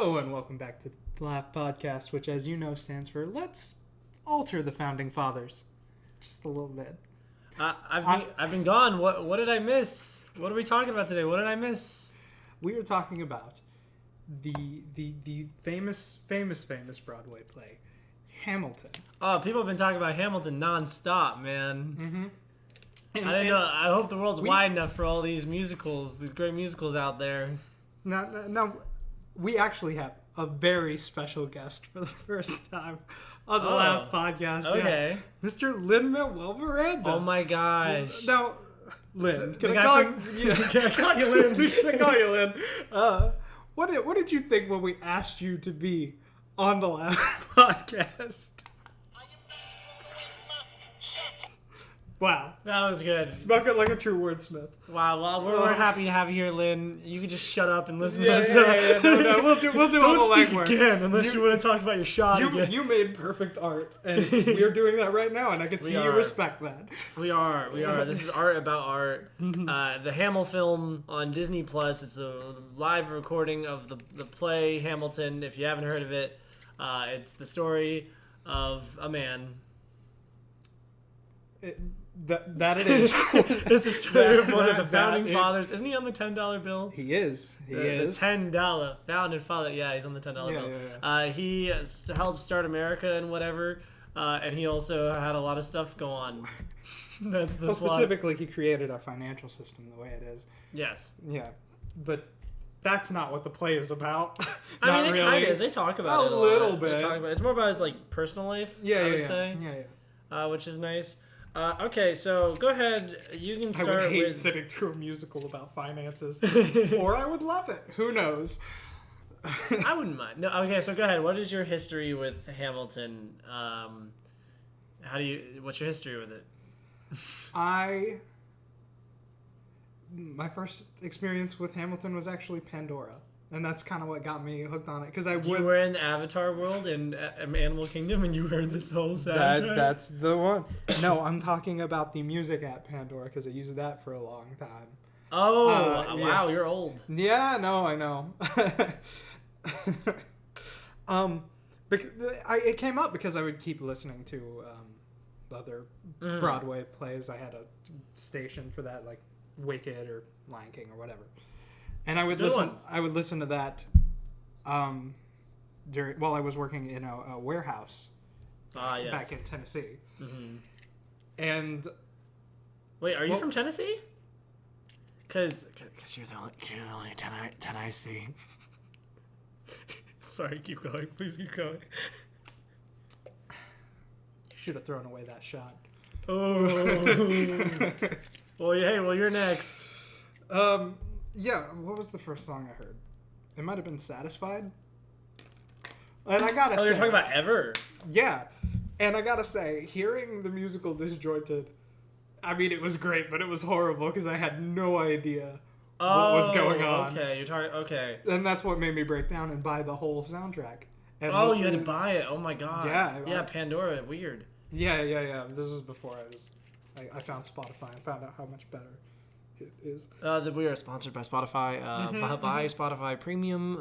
Hello and welcome back to the LAF Podcast, which, as you know, stands for Let's Alter the Founding Fathers. Just a little bit. I've been gone. What did I miss? What are we talking about today? What did I miss? We are talking about the famous Broadway play, Hamilton. Oh, people have been talking about Hamilton nonstop, man. Mm-hmm. I didn't know. I hope the world's wide enough for all these musicals, these great musicals out there. Now, we actually have a very special guest for the first time on the LAF Podcast. Okay. Yeah. Mr. Lin Manuel Miranda. Oh my gosh. Now, Lin, can I call you Lin? Can I call you Lin? What did you think when we asked you to be on the LAF Podcast? Wow. That was good. Spoke it like a true wordsmith. Wow, well, we're happy to have you here, Lyn. You can just shut up and listen to us. Yeah. No, we'll do all the legwork. Don't speak again unless you want to talk about your shot again. You made perfect art, and we are doing that right now, and I can see you respect that. We are. This is art about art. The Hamill film on Disney Plus. It's a live recording of the play Hamilton. If you haven't heard of it, it's the story of a man. That it is. It's a story of one of the founding fathers. Isn't he on the $10 bill? He is. He is. The $10 founding father. Yeah, he's on the $10 bill. Yeah. He helped start America and whatever, and he also had a lot of stuff go on. That's specifically, he created our financial system the way it is. Yes. Yeah, but that's not what the play is about. I mean, it kind of is. They talk about it a little bit. It's more about his personal life. I would say. Yeah. Which is nice. Okay, so go ahead. You can start with... I would hate sitting through a musical about finances. Or I would love it. Who knows? I wouldn't mind. No. Okay, so go ahead. What is your history with Hamilton? What's your history with it? My first experience with Hamilton was actually Pandora. And that's kind of what got me hooked on it. You were in the Avatar world in Animal Kingdom and you heard this whole soundtrack? That's the one. No, I'm talking about the music app Pandora because I used that for a long time. Oh, wow, you're old. Yeah, no, I know. It came up because I would keep listening to other Broadway plays. I had a station for that, like Wicked or Lion King or whatever. And I would listen to that while I was working in a warehouse back in Tennessee. Mm-hmm. And wait, are you from Tennessee? Because you're the only Tennessee. Sorry, keep going. Please keep going. You should have thrown away that shot. Oh. Well, you're next. Yeah, what was the first song I heard? It might have been Satisfied. And I gotta say... Oh, you're talking about Ever? Yeah. And I gotta say, hearing the musical Disjointed, I mean, it was great, but it was horrible because I had no idea what was going on. Okay. And that's what made me break down and buy the whole soundtrack. And you had to buy it. Oh my god. Yeah, Pandora, weird. Yeah. This was before I found Spotify and found out how much better it is. We are sponsored by Spotify. Buy Spotify Premium.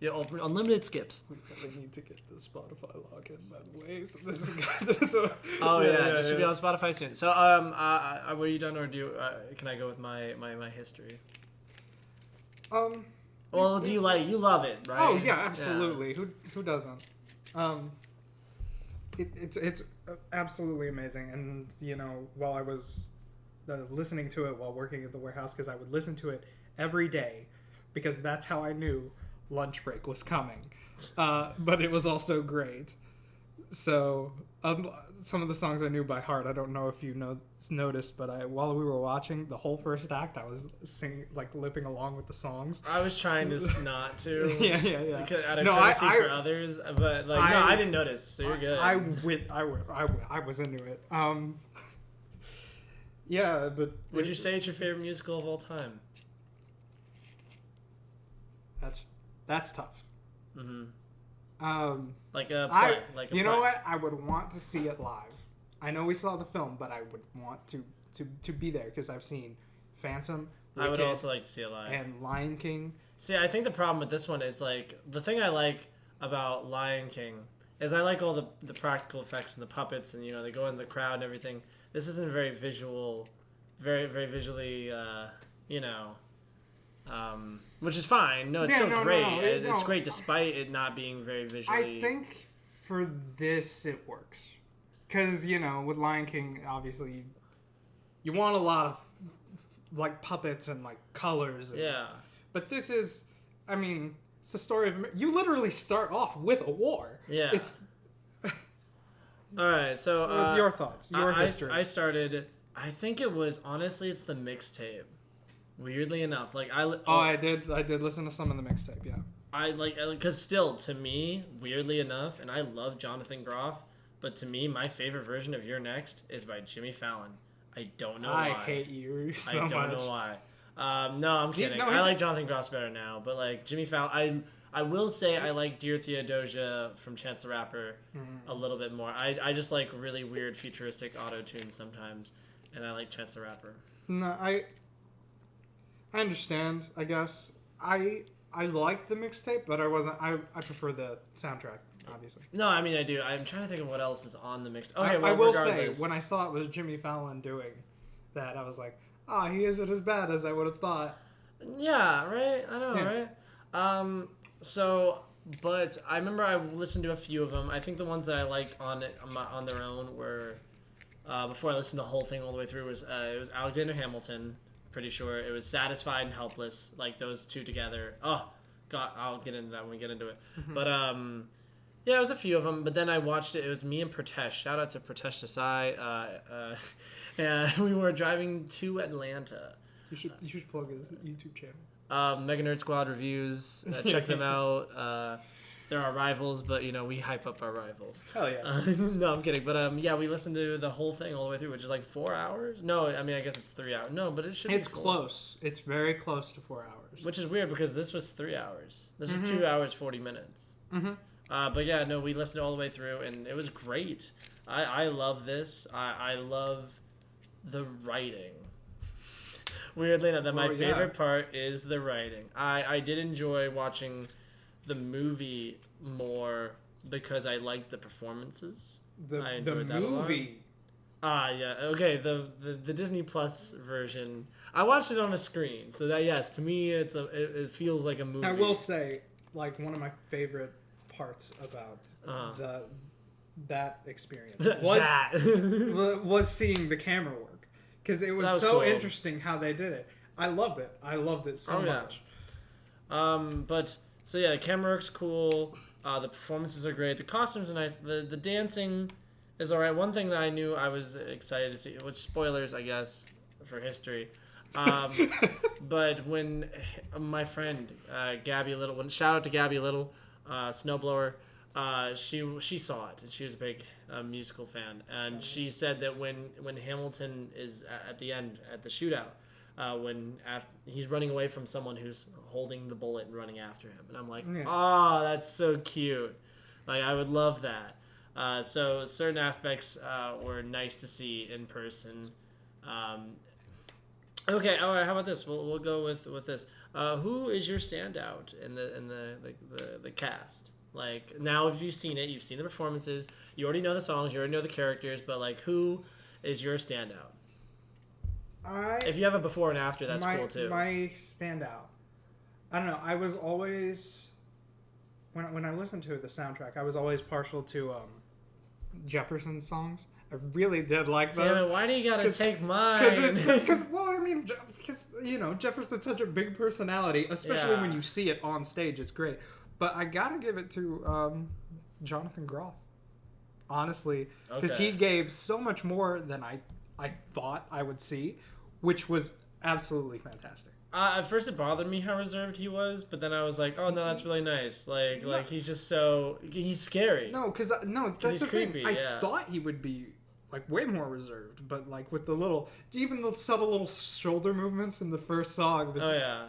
Unlimited skips. We really need to get the Spotify login, by the way. So this is good. This should be on Spotify soon. So, were you done, or can I go with my history? Well, do you love it, right? Oh yeah, absolutely. Yeah. Who doesn't? It's absolutely amazing, and while I was listening to it while working at the warehouse, because I would listen to it every day because that's how I knew lunch break was coming. But it was also great. So some of the songs I knew by heart. I don't know if you noticed, but while we were watching the whole first act, I was singing, lipping along with the songs. I was trying to not to. Yeah. Because out of courtesy for others, but I didn't notice. So you're good. I was into it. Yeah, but... Would you say it's your favorite musical of all time? That's tough. Mm-hmm. You know what? I would want to see it live. I know we saw the film, but I would want to be there because I've seen Phantom, I would also like to see it live. And Lion King. See, I think the problem with this one is like the thing I like about Lion King is I like all the practical effects and the puppets and they go in the crowd and everything. This isn't very visual, very visually, which is fine. No, it's still great. No, it's great despite it not being very visually. I think for this it works because with Lion King, obviously, you want a lot of like puppets and like colors. And, but this is, it's the story of you. Literally start off with a war. Yeah. It's. All right, so your thoughts, your history. I started. I think it was honestly, it's the mixtape. Weirdly enough, like I did listen to some of the mixtape. Yeah. Because still to me, weirdly enough, and I love Jonathan Groff, but to me, my favorite version of You're Next is by Jimmy Fallon. I don't know why. I hate you so much. I don't know why. No, I'm kidding. I like Jonathan Groff's better now, but like Jimmy Fallon, I will say I like Dear Theodosia from Chance the Rapper a little bit more. I just like really weird futuristic auto-tunes sometimes, and I like Chance the Rapper. No, I understand, I guess. I like the mixtape, but I prefer the soundtrack, obviously. No, I do. I'm trying to think of what else is on the mixtape. Okay, I will say, when I saw it was Jimmy Fallon doing that, I was like, he isn't as bad as I would have thought. Yeah, right? I know, right? But I remember I listened to a few of them. I think the ones that I liked on their own were, before I listened to the whole thing all the way through, it was Alexander Hamilton, pretty sure. It was Satisfied and Helpless, like those two together. Oh, God, I'll get into that when we get into it. But, yeah, it was a few of them, but then I watched it. It was me and Pratesh. Shout out to Pratesh Desai. And we were driving to Atlanta. You should plug his YouTube channel. Mega Nerd Squad reviews. Check them out. They're our rivals, but we hype up our rivals. Hell yeah. No, I'm kidding. But yeah, we listened to the whole thing all the way through, which is like 4 hours. No, I guess it's 3 hours. No, but it should. It's close. It's very close to 4 hours. Which is weird because this was 3 hours. This is 2 hours 40 minutes. But yeah, no, we listened all the way through, and it was great. I love this. I love the writing. Weirdly enough, my favorite part is the writing. I did enjoy watching the movie more because I liked the performances. I enjoyed that movie. A lot. Yeah. Okay. The Disney Plus version. I watched it on a screen, so that yes, to me it feels like a movie. I will say, like one of my favorite parts about that experience was seeing the camera work because it was so cool. Interesting how they did it. I loved it so much. But so yeah, the camera work's cool. The performances are great. The costumes are nice. The dancing is all right. One thing that I knew I was excited to see, which spoilers I guess for history. But when my friend Gabby Little, shout out to Gabby Little. Snowblower, she saw it and she was a big musical fan, and she said that when Hamilton is at the end at the shootout, when he's running away from someone who's holding the bullet and running after him, and I'm like, that's so cute. Like I would love that. So certain aspects were nice to see in person. Okay, all right. How about this? We'll go with this. Who is your standout in the cast? Like now, if you've seen it, you've seen the performances. You already know the songs. You already know the characters. But like, who is your standout? If you have a before and after, that's cool too. My standout. I don't know. I was always when I listened to the soundtrack, I was always partial to Jefferson's songs. I really did like those. Damn it, why do you gotta take mine? Because Jefferson's such a big personality, especially when you see it on stage. It's great. But I gotta give it to Jonathan Groff, honestly, because he gave so much more than I thought I would see, which was absolutely fantastic. At first it bothered me how reserved he was, but then I was like, oh no, that's really nice. Like he's just he's scary. No, because that's the creepy, thing. I thought he would be like way more reserved, but like with even the subtle little shoulder movements in the first song was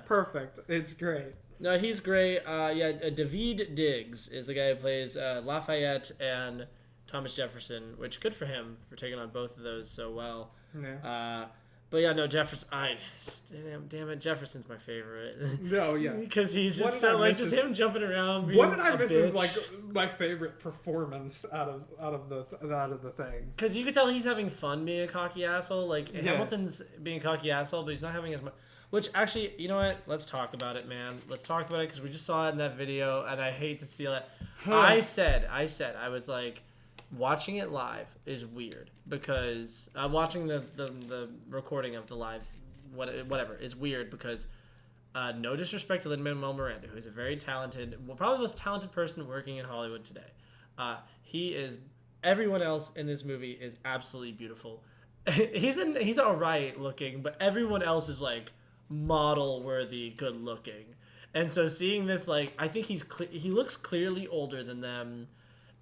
perfect. It's great. No, he's great. David Diggs is the guy who plays Lafayette and Thomas Jefferson, which good for him for taking on both of those so well. Yeah. But yeah, no, Jefferson. Damn it, Jefferson's my favorite. No, yeah, because he's just so like just him jumping around. Being what did I miss bitch. is like my favorite performance out of the thing. Because you could tell he's having fun being a cocky asshole. Like Hamilton's being a cocky asshole, but he's not having as much. Which actually, you know what? Let's talk about it, man. Let's talk about it because we just saw it in that video, and I hate to steal it. I said, I was like, watching it live is weird because watching the recording of the live whatever is weird because no disrespect to Lin Manuel Miranda, who is a very talented, well, probably the most talented person working in Hollywood today. He is. Everyone else in this movie is absolutely beautiful. He's alright looking, but everyone else is like model worthy good looking. And so seeing this, like, I think he looks clearly older than them,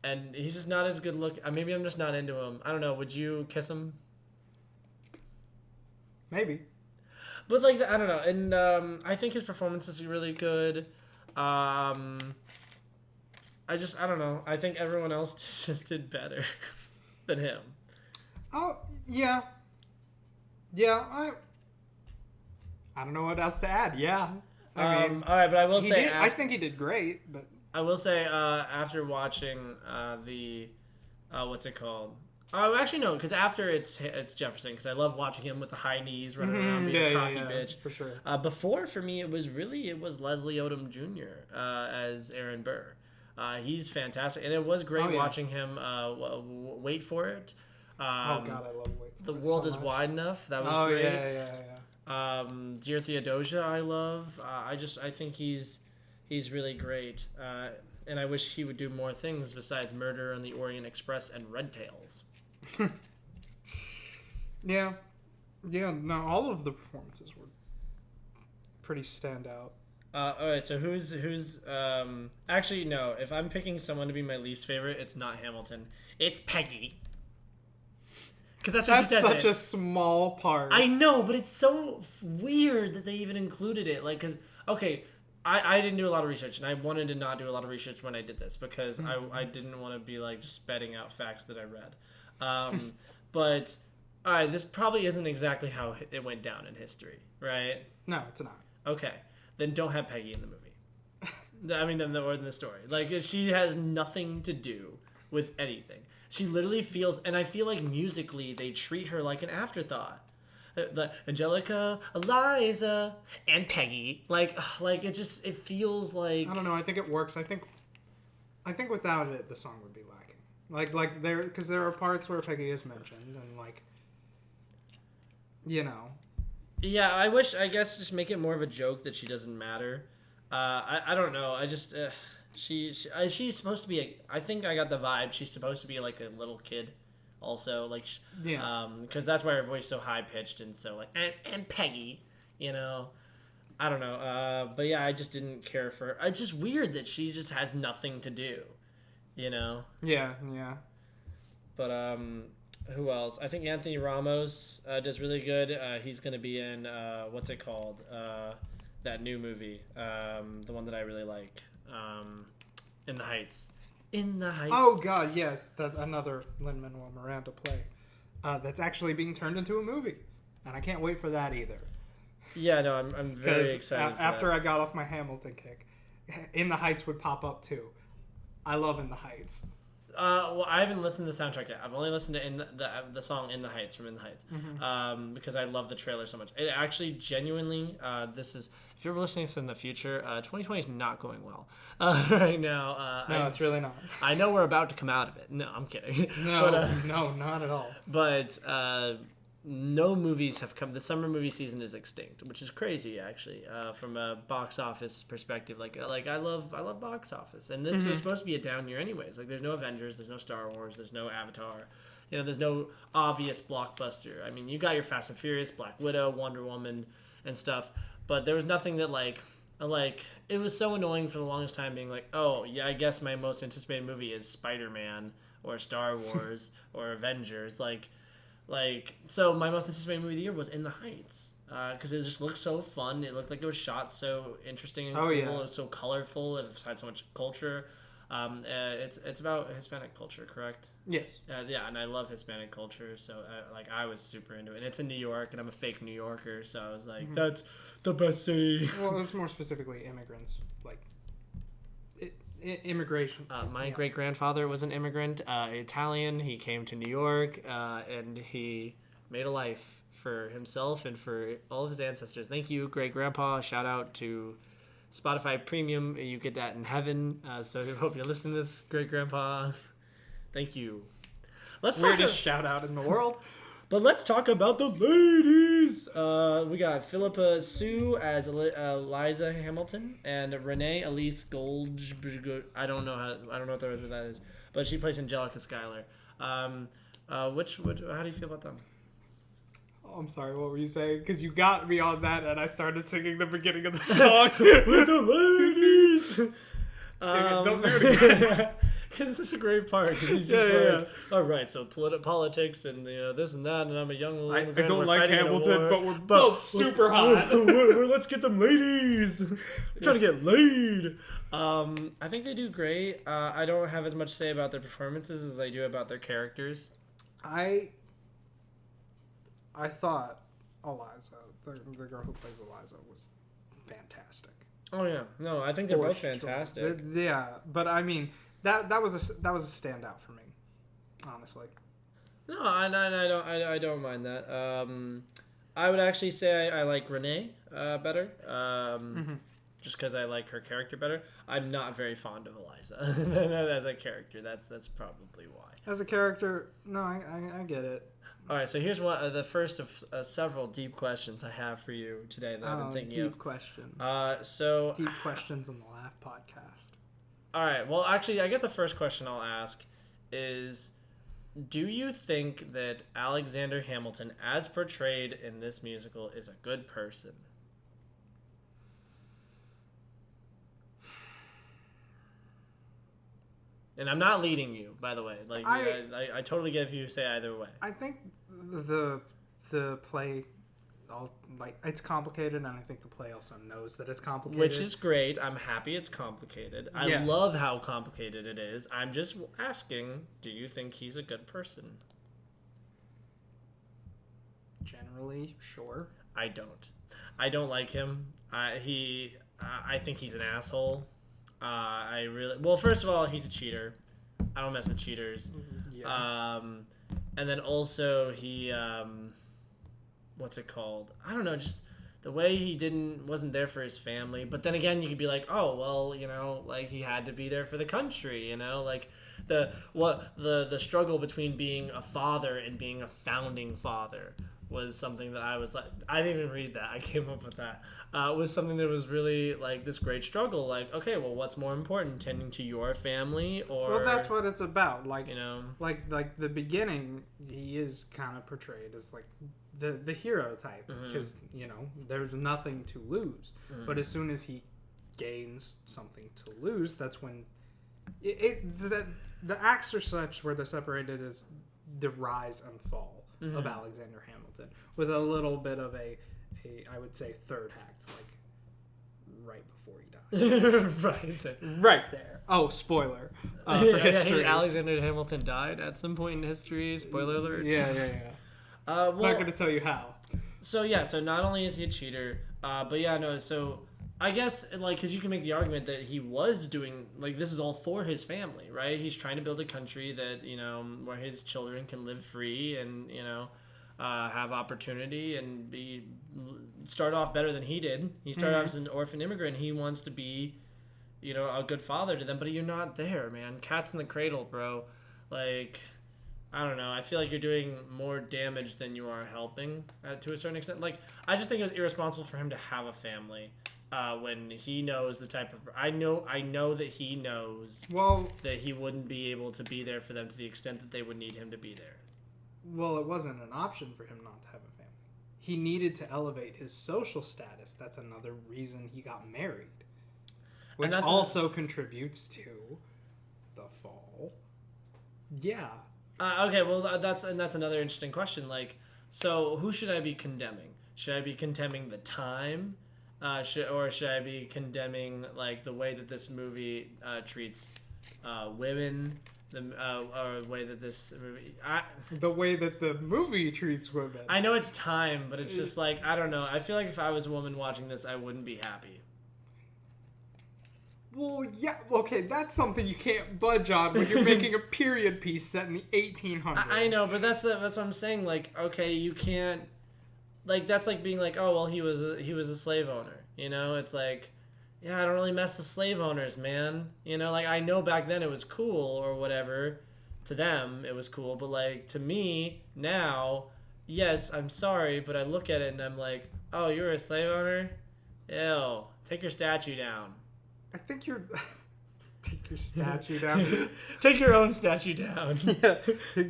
and he's just not as good looking. Maybe I'm just not into him. I don't know. Would you kiss him? Maybe. But like, I don't know. And I think his performance is really good. I don't know. I think everyone else just did better than him. Oh yeah. I don't know what else to add. Yeah. I mean, all right, but I will say, I think he did great. But I will say, after watching the, what's it called? Oh, actually no, because after it's Jefferson, because I love watching him with the high knees running around being a cocky bitch. For sure. Before, for me, it was Leslie Odom Jr. As Aaron Burr. He's fantastic, and it was great watching him. Wait for it. Oh God, I love Wait for The It World so is much. Wide Enough. That was great. Yeah. Dear Theodosia, I love. I think he's really great, and I wish he would do more things besides Murder on the Orient Express and Red Tails. Yeah. No, all of the performances were pretty standout. All right, so who's actually no. If I'm picking someone to be my least favorite, it's not Hamilton. It's Peggy. Because that's she says such a small part. I know, but it's so weird that they even included it. Like, because I didn't do a lot of research, and I wanted to not do a lot of research when I did this because I didn't want to be like just spitting out facts that I read. But all right, this probably isn't exactly how it went down in history, right? No, it's not. Okay, then don't have Peggy in the movie. I mean, in the story, like she has nothing to do with anything. She literally feels, and I feel like musically they treat her like an afterthought. The Angelica, Eliza, and Peggy, like it feels like I don't know. I think it works. I think without it, the song would be lacking. Like there, because there are parts where Peggy is mentioned, and like, you know. Yeah, I guess just make it more of a joke that she doesn't matter. I don't know. I just she's supposed to be I think I got the vibe she's supposed to be like a little kid, also like because that's why her voice is so high pitched and so like and Peggy, you know. I don't know. But yeah, I just didn't care for her. It's just weird that she just has nothing to do, you know. Yeah. But who else? I think Anthony Ramos does really good. He's gonna be in what's it called? That new movie, the one that I really like, In the Heights. In the Heights. Oh God, yes, that's another Lin Manuel Miranda play. That's actually being turned into a movie, and I can't wait for that either. Yeah, no, I'm very excited. After I got off my Hamilton kick, In the Heights would pop up too. I love In the Heights. Well, I haven't listened to the soundtrack yet. I've only listened to the song "In the Heights" from In the Heights, because I love the trailer so much. It actually genuinely, this is if you're listening to this in the future, 2020 is not going well right now. No, it's really not. I know we're about to come out of it. No, I'm kidding. No, but, no, not at all. But no movies have come. The summer movie season is extinct, which is crazy actually, from a box office perspective. Like I love box office, and this was supposed to be a down year anyways. Like there's no Avengers, there's no Star Wars, there's no Avatar, you know, there's no obvious blockbuster. I mean, you got your Fast and Furious, Black Widow, Wonder Woman, and stuff, but there was nothing that like it was so annoying for the longest time being like, oh yeah, I guess my most anticipated movie is Spider-Man or Star Wars or Avengers, so my most anticipated movie of the year was In the Heights, because it just looked so fun. It looked like it was shot so interesting and cool. Yeah. It was so colorful. It had so much culture. It's about Hispanic culture, correct? Yes. Yeah, and I love Hispanic culture, so I was super into it. And it's in New York, and I'm a fake New Yorker, so I was like, that's the best city. Well, it's more specifically immigrants, like immigration. My great grandfather was an immigrant, Italian. He came to New York, and he made a life for himself and for all of his ancestors. Thank you, great grandpa. Shout out to Spotify Premium. You get that in heaven. So I hope you're listening to this, great grandpa. Thank you. Weirdest shout out in the world. But let's talk about the ladies. We got Philippa Sue as Eliza Hamilton and Renee Elise Gold. I don't know what the rest of that is, but she plays Angelica Schuyler. How do you feel about them? Oh, I'm sorry, what were you saying? Because you got me on that, and I started singing the beginning of the song with the ladies. Don't do it again. Because it's such a great part. Because he's just all right, so politics and this and that, and I'm a young little I don't like Hamilton, but we're both super hot. Let's get them ladies. We're trying to get laid. I think they do great. I don't have as much to say about their performances as I do about their characters. I thought Eliza, the girl who plays Eliza, was fantastic. Oh yeah, no, I think they're both fantastic. Yeah, but I mean that was a standout for me, honestly. No, I don't mind that. I would actually say I like Renee better. Just because I like her character better. I'm not very fond of Eliza as a character. That's probably why. As a character, no, I get it. All right, so here's the first of several deep questions I have for you today that I've been thinking of. Deep questions. Deep questions on the LAF Podcast. All right, well, actually, I guess the first question I'll ask is, do you think that Alexander Hamilton, as portrayed in this musical, is a good person? And I'm not leading you, by the way. Like I totally get if you say either way. I think the play, it's complicated, and I think the play also knows that it's complicated. Which is great. I'm happy it's complicated. I love how complicated it is. I'm just asking, do you think he's a good person? Generally, sure. I don't. I don't like him. I think he's an asshole. First of all, he's a cheater. I don't mess with cheaters. Yeah. And then also he, what's it called? I don't know, just the way he wasn't there for his family. But then again, you could be like, oh, well, like he had to be there for the country, like the struggle between being a father and being a founding father was something that I was like, I didn't even read that. I came up with that. Was something that was really like this great struggle. Like, okay, well, what's more important, tending to your family or? Well, that's what it's about. Like, like the beginning, he is kind of portrayed as like the hero type because there's nothing to lose. But as soon as he gains something to lose, that's when the acts are such where they're separated as the rise and fall of Alexander Hamilton, with a little bit of a I would say third act, like right before he dies. Right there. Oh, spoiler for history. Alexander Hamilton died at some point in history. Spoiler alert. Yeah. Not going to tell you how. So not only is he a cheater, so I guess, because you can make the argument that he was doing, this is all for his family, right? He's trying to build a country that, where his children can live free and, have opportunity and start off better than he did. He started off as an orphan immigrant. He wants to be, a good father to them, but you're not there, man. Cat's in the cradle, bro. I don't know. I feel like you're doing more damage than you are helping to a certain extent. I just think it was irresponsible for him to have a family. When he knows the type of... I know that he knows that he wouldn't be able to be there for them to the extent that they would need him to be there. Well, it wasn't an option for him not to have a family. He needed to elevate his social status. That's another reason he got married. Which also contributes to the fall. Yeah. Okay, well, that's another interesting question. So who should I be condemning? Should I be condemning the time? Should I be condemning the way that this movie treats women, or the way that this movie... The way that the movie treats women. I know it's time, but it's just like, I don't know. I feel like if I was a woman watching this, I wouldn't be happy. Well, yeah, okay, that's something you can't budge on when you're making a period piece set in the 1800s. I know, but that's what I'm saying. Like, okay, you can't... Like, that's like being like, oh, well, he was a slave owner. You know? It's like, yeah, I don't really mess with slave owners, man. You know? Like, I know back then it was cool or whatever. To them, it was cool. But, like, to me, now, yes, I'm sorry, but I look at it and I'm like, oh, you're a slave owner? Ew. Take your statue down. I think you're... Take your statue down. Take your own statue down. Yeah.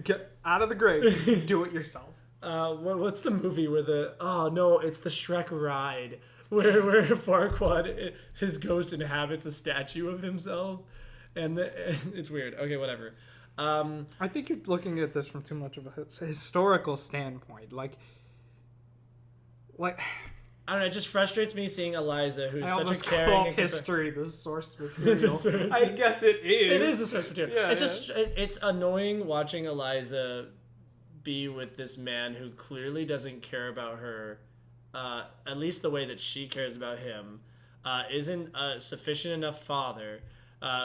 Get out of the grave. Do it yourself. What's the movie where the... Oh, no, it's the Shrek ride. Where Farquaad, his ghost inhabits a statue of himself. And it's weird. Okay, whatever. I think you're looking at this from too much of a historical standpoint. Like... I don't know, it just frustrates me seeing Eliza, who's such a caring... I almost called history the source material. I guess it is. It is the source material. Yeah, it's annoying watching Eliza be with this man who clearly doesn't care about her, at least the way that she cares about him, isn't a sufficient enough father,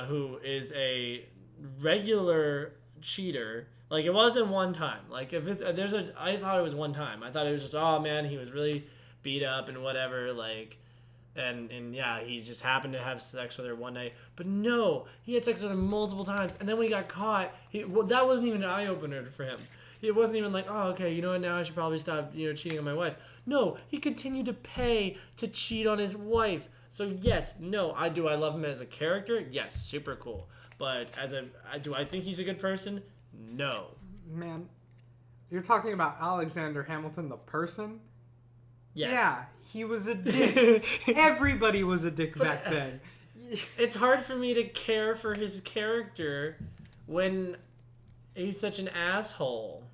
who is a regular cheater. Like, it wasn't one time. Like, I thought it was one time. I thought it was just, oh man, he was really beat up and whatever, like, and yeah, he just happened to have sex with her one night. But no, he had sex with her multiple times, and then when he got caught, that wasn't even an eye-opener for him. It wasn't even like, oh, okay, you know what, now I should probably stop, cheating on my wife. No, he continued to pay to cheat on his wife. So yes, no, I love him as a character? Yes, super cool. But do I think he's a good person? No. Man, you're talking about Alexander Hamilton, the person? Yes. Yeah, he was a dick. Everybody was a dick back then. It's hard for me to care for his character when he's such an asshole.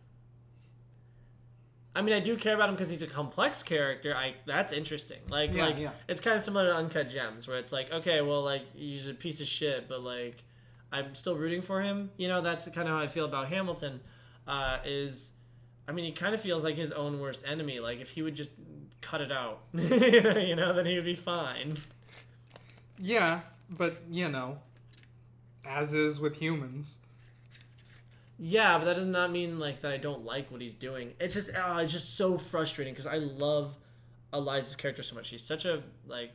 I mean, I do care about him because he's a complex character. That's interesting. Yeah. It's kind of similar to Uncut Gems, where it's like, okay, well, like, he's a piece of shit, but, like, I'm still rooting for him. That's kind of how I feel about Hamilton. He kind of feels like his own worst enemy. Like, if he would just cut it out, then he would be fine. Yeah, but, as is with humans. Yeah, but that does not mean, like, that I don't like what he's doing. It's just so frustrating because I love Eliza's character so much. She's such a, like,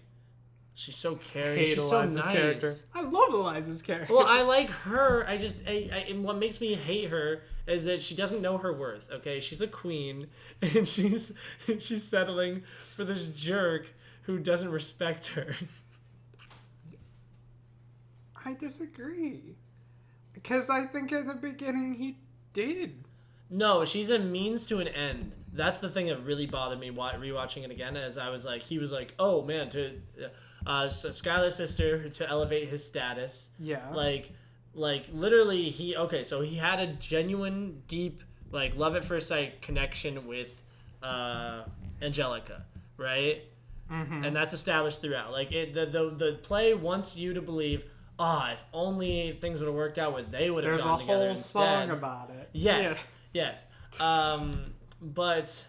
she's so caring. She's Eliza's so nice. Character. I love Eliza's character. Well, I like her. And what makes me hate her is that she doesn't know her worth. Okay, she's a queen, and she's settling for this jerk who doesn't respect her. I disagree, because I think in the beginning he did. No, she's a means to an end. That's the thing that really bothered me rewatching it again. As I was like, he was like, oh man, to Skylar's sister to elevate his status. Yeah. Like literally he had a genuine, deep, like, love at first sight connection with Angelica, right? Mm-hmm. And that's established throughout. Like, the play wants you to believe, if only things would have worked out where they would have gone together instead. There's a whole song about it. Yes. Yeah. Yes. But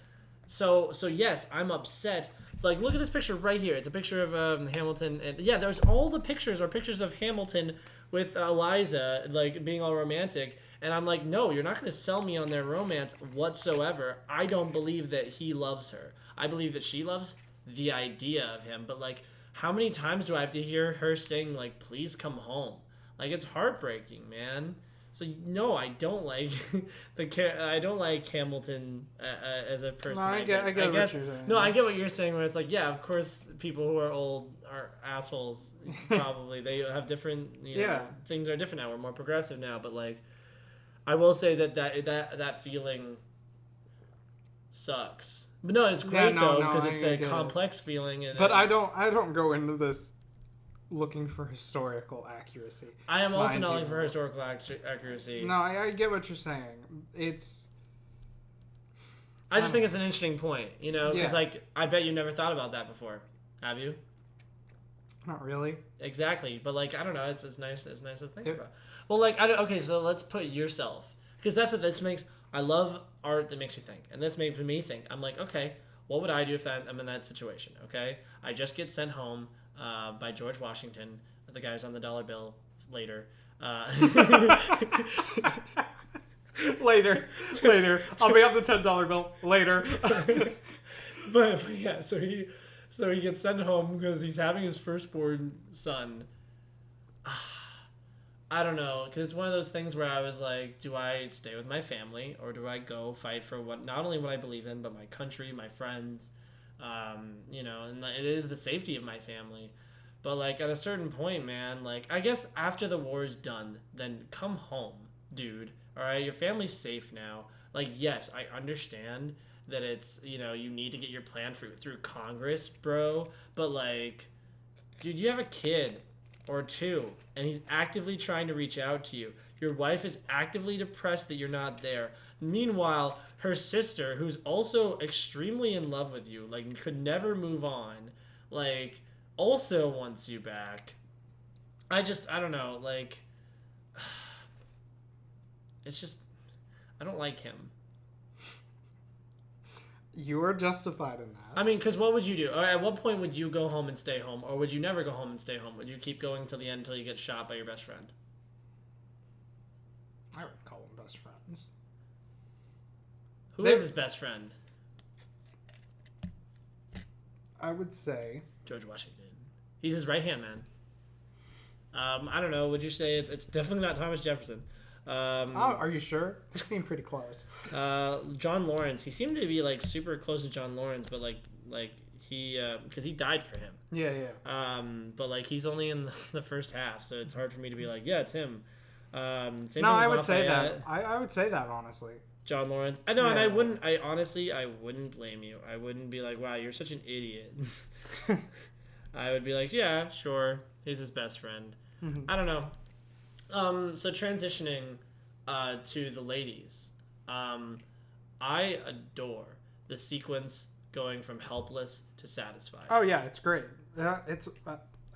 so yes, I'm upset. Like, look at this picture right here. It's a picture of Hamilton, and yeah, there's all the pictures of Hamilton with Eliza, like, being all romantic. And I'm like, no, you're not going to sell me on their romance whatsoever. I don't believe that he loves her. I believe that she loves the idea of him. But, like, how many times do I have to hear her saying, like, please come home? Like, it's heartbreaking, man. So, no, I don't like I don't like Hamilton as a person. No, I get what you're saying. No, I get what you're saying, where it's like, yeah, of course, people who are old are assholes. Probably they have different. Things are different now. We're more progressive now, but, like, I will say that feeling sucks. But no, it's great though, because it's a complex feeling. But I don't go into this looking for historical accuracy. I am also not looking for historical accuracy. No, I get what you're saying. I just think it's an interesting point, because like, I bet you never thought about that before. Have you? Not really. Exactly, but like I don't know, it's nice. It's nice to think about. Well, like okay, so let's put yourself, because that's what this makes. I love art that makes you think, and this makes me think. I'm like, okay, what would I do if I'm in that situation? Okay, I just get sent home by George Washington, the guy who's on the dollar bill later. Later. I'll be on the $10 bill later. but yeah, so he gets sent home because he's having his firstborn son. I don't know, because it's one of those things where I was like, do I stay with my family or do I go fight for not only what I believe in, but my country, my friends, and it is the safety of my family. But like at a certain point, man, like I guess after the war is done, then come home, dude. All right, your family's safe now. Like, yes, I understand that it's, you need to get your plan through Congress, bro. But like, dude, you have a kid or two, and he's actively trying to reach out to you. Your wife is actively depressed that you're not there. Meanwhile, her sister, who's also extremely in love with you, like could never move on, like also wants you back. I don't know, like it's just I don't like him. You are justified in that. I mean, because what would you do? Or at what point would you go home and stay home? Or would you never go home and stay home? Would you keep going till the end until you get shot by your best friend? I would call them best friends. Who is his best friend? I would say George Washington. He's his right-hand man. I don't know. Would you say it's definitely not Thomas Jefferson? Are you sure? It seemed pretty close. John Lawrence. He seemed to be like super close to John Lawrence, but like he because he died for him. Yeah. But like he's only in the first half, so it's hard for me to be like, yeah, it's him. Same no, I would say that. I would say that honestly. John Lawrence. I know, yeah. And I honestly wouldn't blame you. I wouldn't be like, wow, you're such an idiot. I would be like, yeah, sure, he's his best friend. Mm-hmm. I don't know. So transitioning to the ladies, I adore the sequence going from helpless to satisfied. Oh yeah, it's great. It's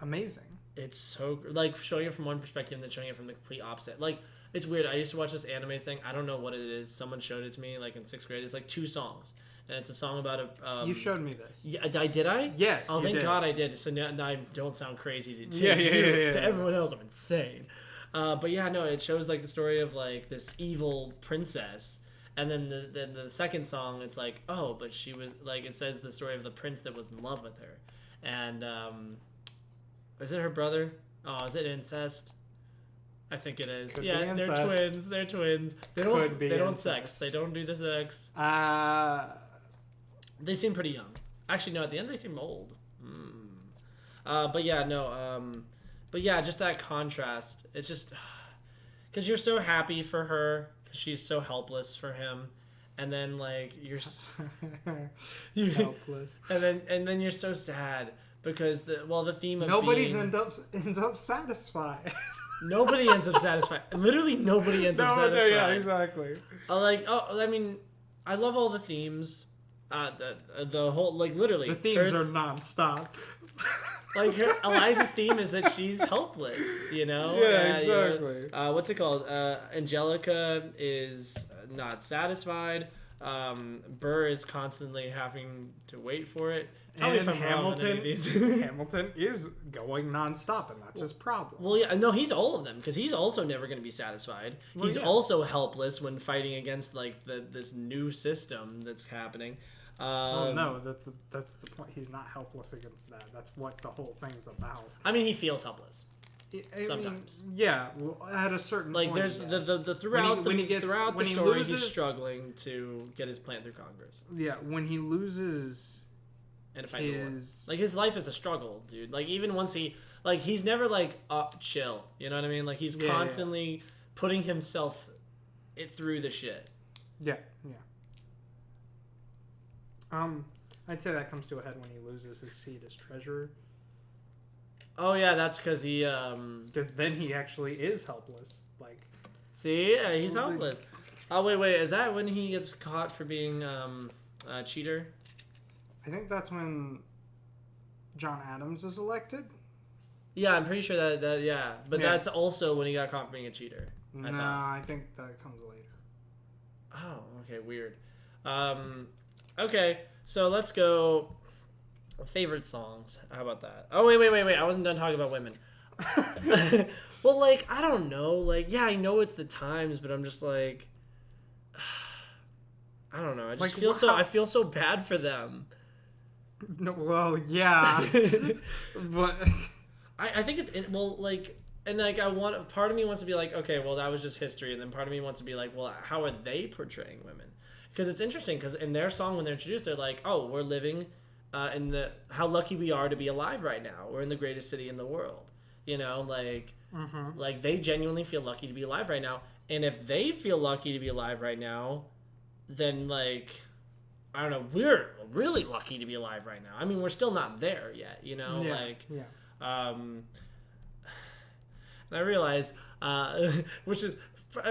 amazing. It's so like showing it from one perspective and then showing it from the complete opposite. Like it's weird. I used to watch this anime thing. I don't know what it is. Someone showed it to me like in 6th grade. It's like 2 songs. And it's a song about a... you showed me this. Yeah, did I? Yes, oh, thank God I did. So now I don't sound crazy to you. To everyone else, I'm insane. But yeah, no, it shows like the story of like this evil princess. And then the second song, it's like, oh, but she was... Like, it says the story of the prince that was in love with her. And, is it her brother? Oh, is it incest? I think it is. Could yeah, they're twins. They're twins. They don't sex. They don't do the sex. They seem pretty young. Actually, no. At the end, they seem old. But yeah, no. But yeah, just that contrast. It's just because you're so happy for her because she's so helpless for him, and then like you're helpless, and then you're so sad because the theme of ends up satisfied. Nobody ends up satisfied. Literally, nobody ends up satisfied. Yeah, exactly. I mean, I love all the themes. The whole, like, literally. The themes are nonstop. Like, Eliza's theme is that she's helpless, you know? Yeah, exactly. What's it called? Angelica is not satisfied. Burr is constantly having to wait for it. Tell me if I'm wrong on any of these. Hamilton is going nonstop, and that's his problem. Well, yeah, no, he's all of them because he's also never going to be satisfied. Well, he's also helpless when fighting against like this new system that's happening. No, that's the point. He's not helpless against that. That's what the whole thing's about. I mean, he feels helpless. Sometimes. Yeah, well, at a certain point. Like there's the throughout the story, he's struggling to get his plan through Congress. Yeah, when he loses. And fight the war. Like his life is a struggle, dude. Like even once he's never like chill. You know what I mean? Like he's constantly putting himself through the shit. Yeah. I'd say that comes to a head when he loses his seat as treasurer. Oh yeah, that's because he. Because then he actually is helpless. Like, see, yeah, he's helpless. Oh wait, is that when he gets caught for being a cheater? I think that's when John Adams is elected. Yeah, I'm pretty sure that yeah. But that's also when he got caught being a cheater. No, I think that comes later. Oh, okay, weird. Okay, so let's go favorite songs. How about that? Oh, wait. I wasn't done talking about women. Well, like, I don't know. Like, yeah, I know it's the times, but I'm just like, I don't know. I just I feel so bad for them. No, well, yeah. But I think it's, well, like, and like part of me wants to be like, okay, well, that was just history, and then part of me wants to be like, well, how are they portraying women? Because it's interesting, because in their song when they're introduced, they're like, oh, we're living how lucky we are to be alive right now. We're in the greatest city in the world. You know, like, like they genuinely feel lucky to be alive right now. And if they feel lucky to be alive right now, then like, I don't know, we're really lucky to be alive right now. I mean, we're still not there yet, you know, and I realize, which is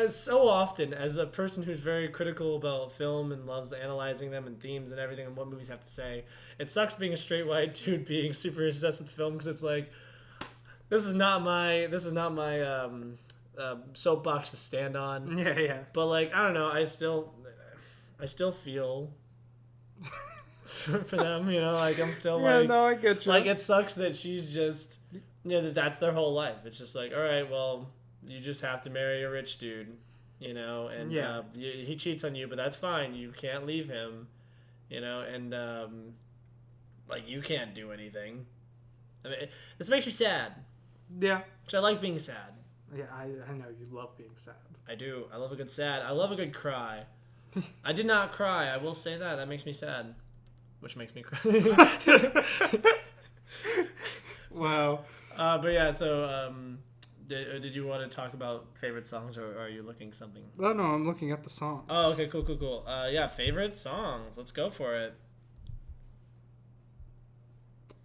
so often, as a person who's very critical about film and loves analyzing them and themes and everything and what movies have to say, it sucks being a straight white dude being super obsessed with film, because it's like, this is not my soapbox to stand on. Yeah. But like, I don't know, I still feel for them, you know, like I'm still like, no, I get you. Like, it sucks that she's just, you know, that's their whole life. It's just like, all right, well, you just have to marry a rich dude, you know, and he cheats on you, but that's fine. You can't leave him, you know, and like, you can't do anything. I mean, this makes me sad. Yeah. Which I like being sad. Yeah, I know you love being sad. I do. I love a good sad. I love a good cry. I did not cry. I will say that. That makes me sad. Which makes me cry. Wow. But yeah, so did you want to talk about favorite songs, or are you looking something? Oh, no, I'm looking at the songs. Oh, okay, cool. Yeah, favorite songs. Let's go for it.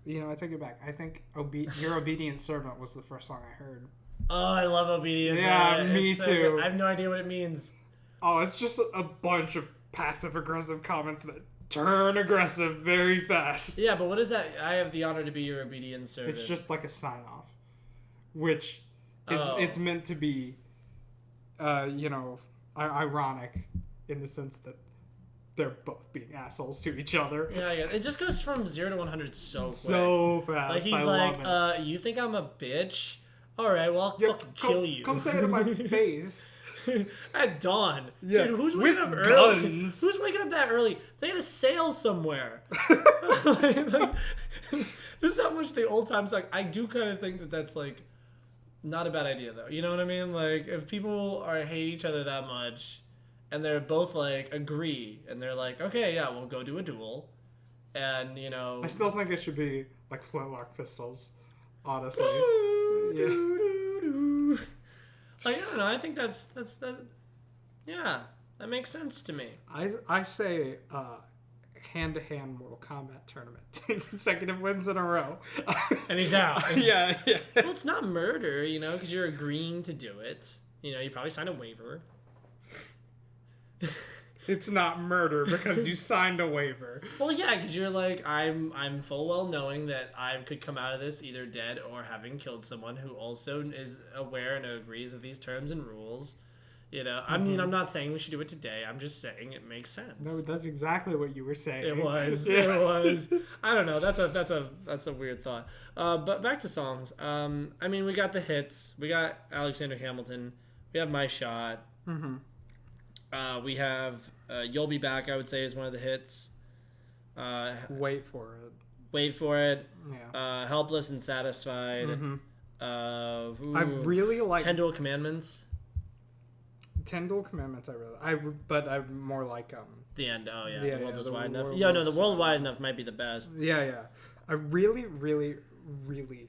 You know, I take it back. I think Your Obedient Servant was the first song I heard. Oh, I love Obedience. Yeah, me too. I have no idea what it means. Oh, it's just a bunch of passive-aggressive comments that turn aggressive very fast. Yeah, but what is that? I have the honor to be your obedient servant. It's just like a sign-off, which is it's meant to be, you know, ironic in the sense that they're both being assholes to each other. Yeah. It just goes from 0 to 100 so quick. So fast. Like, he's like, you think I'm a bitch? All right, well, I'll fucking kill you. Come say it to my face. At dawn. Yeah, dude, who's waking up early? Guns. Who's waking up that early? They had a sale somewhere. like, this is how much the old times suck. I do kind of think that that's, like, not a bad idea, though. You know what I mean? Like, if people hate each other that much, and they're both, like, agree, and they're like, okay, yeah, we'll go do a duel, and, you know... I still think it should be, like, Flintlock Pistols, honestly. Yeah. Like, I don't know. I think that's yeah, that makes sense to me. I say hand-to-hand Mortal Kombat tournament, 10 consecutive wins in a row, and he's out. yeah. Well, it's not murder, you know, because you're agreeing to do it. You know, you probably signed a waiver. It's not murder because you signed a waiver. Well, yeah, because you're like, I'm full well knowing that I could come out of this either dead or having killed someone who also is aware and agrees with these terms and rules. You know, I mean, I'm not saying we should do it today. I'm just saying it makes sense. No, that's exactly what you were saying. It was. It was. I don't know. That's a weird thought. But back to songs. I mean, we got the hits. We got Alexander Hamilton. We have My Shot. Mm-hmm. We have You'll Be Back, I would say, is one of the hits. Wait for It. Wait for It. Yeah. Helpless and Satisfied. Mm-hmm. I really like 10 Dual Commandments. 10 Dual Commandments. But I more like the end. Oh yeah, the world was wide enough. World, Yeah, no, the world wide enough might be the best. Yeah. I really, really, really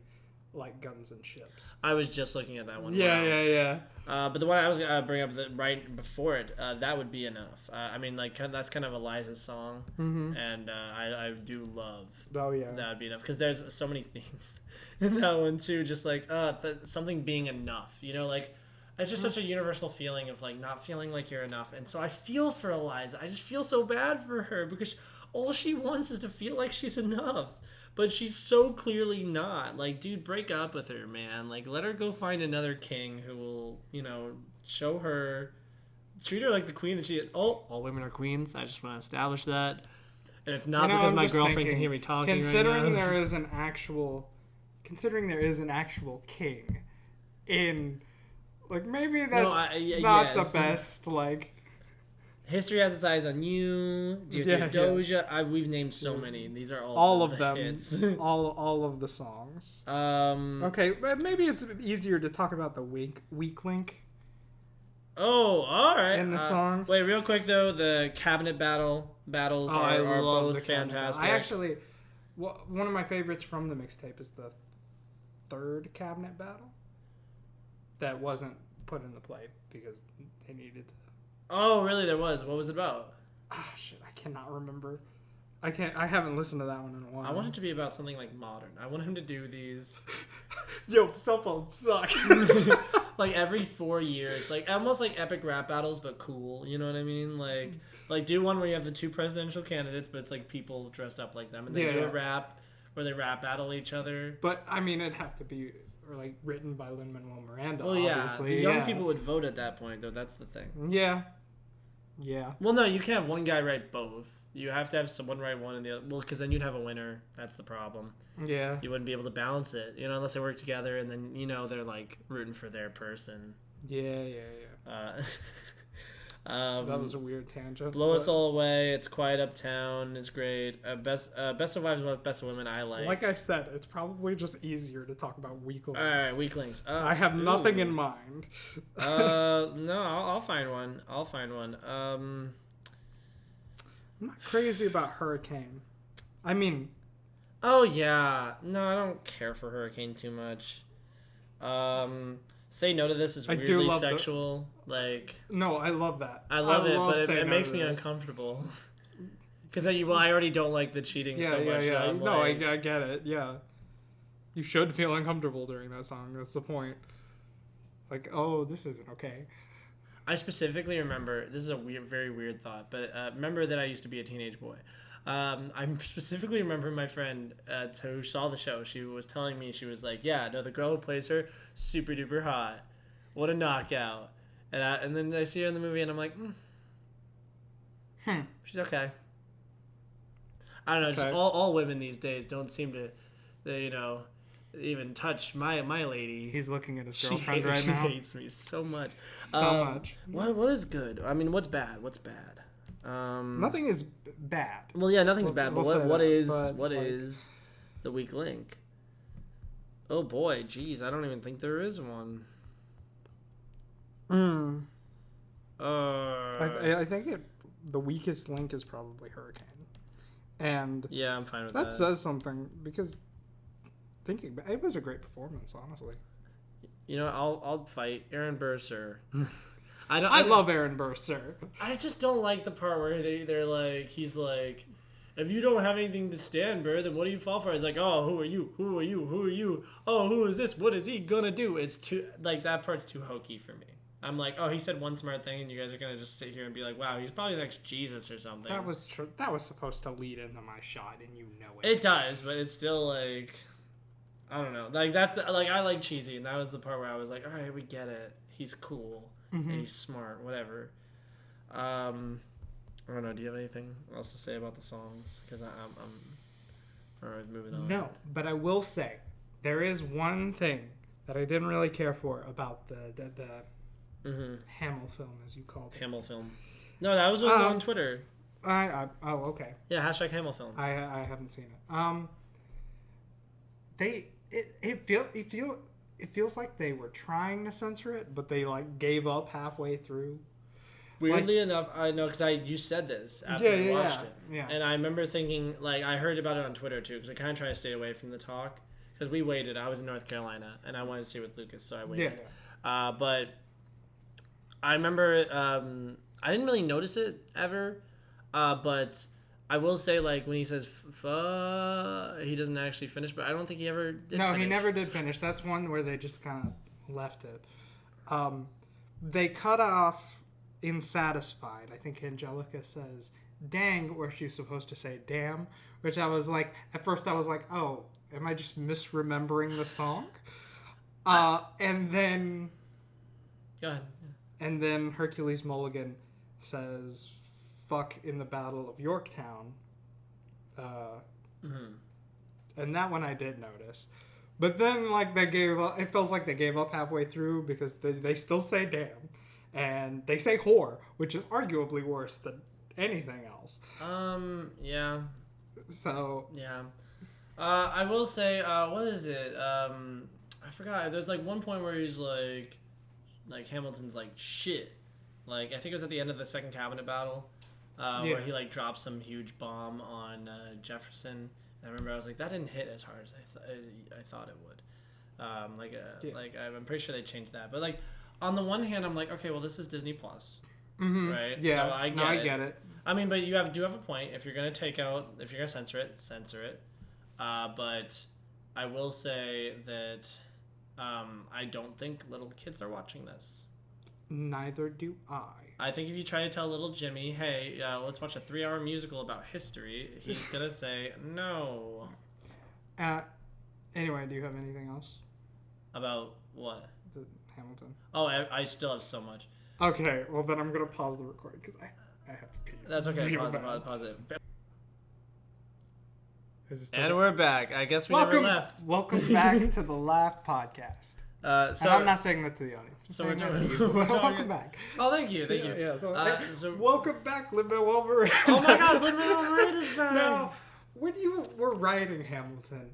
like Guns and Ships. I was just looking at that one. Yeah. But the one I was gonna bring up right before it, that would be enough. I mean, like, that's kind of Eliza's song, and I do love. Oh yeah. That would be enough, because there's so many themes in that one too. Just like something being enough, you know, like. It's just such a universal feeling of, like, not feeling like you're enough. And so I feel for Eliza. I just feel so bad for her because all she wants is to feel like she's enough. but she's so clearly not. Like, dude, break up with her, man. Like, let her go find another king who will, show her, treat her like the queen that she is. Oh, all women are queens. I just want to establish that. And it's not because my girlfriend can hear me talking considering right now. Considering there is an actual king in, like, maybe that's not the best, like... History Has Its Eyes on You, Dear Doja. We've named so many. These are all of them. Hits. all of the songs. Okay, but maybe it's easier to talk about the weak link. Oh, all right. In the songs. Wait, real quick though, the cabinet battles are both fantastic. I actually, one of my favorites from the mixtape is the third cabinet battle. That wasn't put in the play because they needed to. Oh, really? There was. What was it about? Ah, shit, I cannot remember. I haven't listened to that one in a while. I want it to be about something like modern. I want him to do these. Yo, cell phones suck. Like every 4 years, like almost like epic rap battles, but cool. You know what I mean? Like do one where you have the two presidential candidates, but it's like people dressed up like them, and they do a rap where they rap battle each other. But I mean, it'd have to be like written by Lin Manuel Miranda. Well, yeah, obviously. The young people would vote at that point, though. That's the thing. Yeah. Yeah. Well, no, you can't have one guy write both. You have to have someone write one and the other. Well, because then you'd have a winner. That's the problem. Yeah. You wouldn't be able to balance it, unless they work together and then, they're like rooting for their person. Yeah. That was a weird tangent. Blow Us All Away. It's Quiet Uptown. It's great. Best of Wives, Best of Women. I like. Like I said, it's probably just easier to talk about weak links. All right, weak links. I have nothing in mind. No, I'll find one. I'm not crazy about Hurricane. I mean... Oh, yeah. No, I don't care for Hurricane too much. Say No to This is weirdly sexual. No, I love that. I love it, but it makes me uncomfortable. Because I already don't like the cheating so much. Yeah. No, I get it. Yeah. You should feel uncomfortable during that song. That's the point. Like, oh, this isn't okay. I specifically remember, this is a very weird thought, but remember that I used to be a teenage boy. I specifically remember my friend who saw the show. She was telling me, she was like, yeah, no, the girl who plays her, super duper hot. What a knockout. And then I see her in the movie and I'm like, she's okay. I don't know, just all women these days don't seem to, even touch my lady. He's looking at his girlfriend right now. She hates me so much. So much. What is good? I mean, what's bad? Nothing is bad. Well, yeah, nothing's bad. But what is the weak link? Oh boy, geez, I don't even think there is one. I think the weakest link is probably Hurricane, and yeah, I'm fine with that. That says something because thinking back, it was a great performance, honestly. I'll fight Aaron Burr, sir. I love Aaron Burr, sir. I just don't like the part where they're like, he's like, if you don't have anything to stand, Burr, then what do you fall for? It's like, oh, who are you? Who are you? Who are you? Oh, who is this? What is he gonna do? It's too, like, that part's too hokey for me. I'm like, oh, he said one smart thing, and you guys are gonna just sit here and be like, wow, he's probably the next Jesus or something. That was true. That was supposed to lead into my shot, and you know it. It does, but it's still like, I don't know. Like I like cheesy, and that was the part where I was like, all right, we get it. He's cool and he's smart, whatever. I don't know. Do you have anything else to say about the songs? Because I'm all right, moving on. No, but I will say there is one thing that I didn't really care for about the Hamill film, as you called it. Hamill film. No, that was on Twitter. Oh, okay. Yeah, hashtag Hamill film. I haven't seen it. It feels like they were trying to censor it, but they like gave up halfway through. Weirdly enough, I know because you said this after I watched it, and I remember thinking like I heard about it on Twitter too because I kind of tried to stay away from the talk because we waited. I was in North Carolina and I wanted to see with Lucas, so I waited. Yeah. But I remember I didn't really notice it ever, but I will say like when he says he doesn't actually finish, but I don't think he ever did. No, he never did finish. That's one where they just kind of left it. They cut off Insatisfied. I think Angelica says dang, where she's supposed to say damn, which I was like, at first I was like, oh, am I just misremembering the song? And then... Go ahead. And then Hercules Mulligan says, fuck in the Battle of Yorktown. And that one I did notice. But then, like, they gave up. It feels like they gave up halfway through because they still say damn. And they say whore, which is arguably worse than anything else. Yeah. So... Yeah. I will say, what is it? I forgot. There's, like, one point where he's, like, Hamilton's, like, shit. Like, I think it was at the end of the second cabinet battle, where he, like, drops some huge bomb on Jefferson. And I remember I was like, that didn't hit as hard as I thought it would. Like, I'm pretty sure they changed that. But, like, on the one hand, I'm like, okay, well, this is Disney Plus, right? Yeah, so I get it. I mean, but you do have a point. If you're gonna censor it, censor it. But I will say that I don't think little kids are watching this. Neither do I. I think if you try to tell little Jimmy, hey, let's watch a 3-hour musical about history, he's gonna say no. Anyway, do you have anything else? About what? The Hamilton. Oh, I still have so much. Okay, well then I'm gonna pause the recording because I have to pee. That's okay. Pause it. And we're back. I guess we never left. Welcome back to the LAF Podcast. And I'm not saying that to the audience. So we're doing. Welcome back. Oh, thank you. Yeah. Welcome back, Lin Manuel Miranda. Oh my gosh, Lin Manuel Miranda's back. Now, when you were writing Hamilton,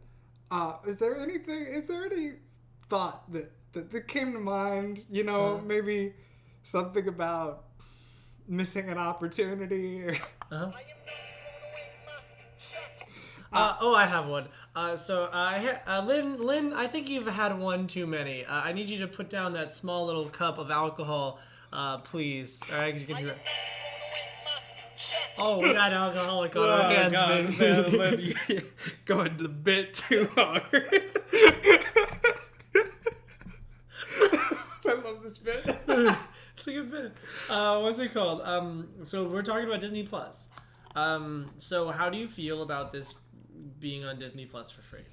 is there any thought that came to mind? You know, maybe something about missing an opportunity. Uh-huh. I have one. Lin, I think you've had one too many. I need you to put down that small little cup of alcohol, please. All right, you can hear it. Oh, we got alcoholic on our hands, man. Lin, you going a bit too hard. I love this bit. It's a good bit. What's it called? So we're talking about Disney Plus. So how do you feel about this being on Disney Plus for free?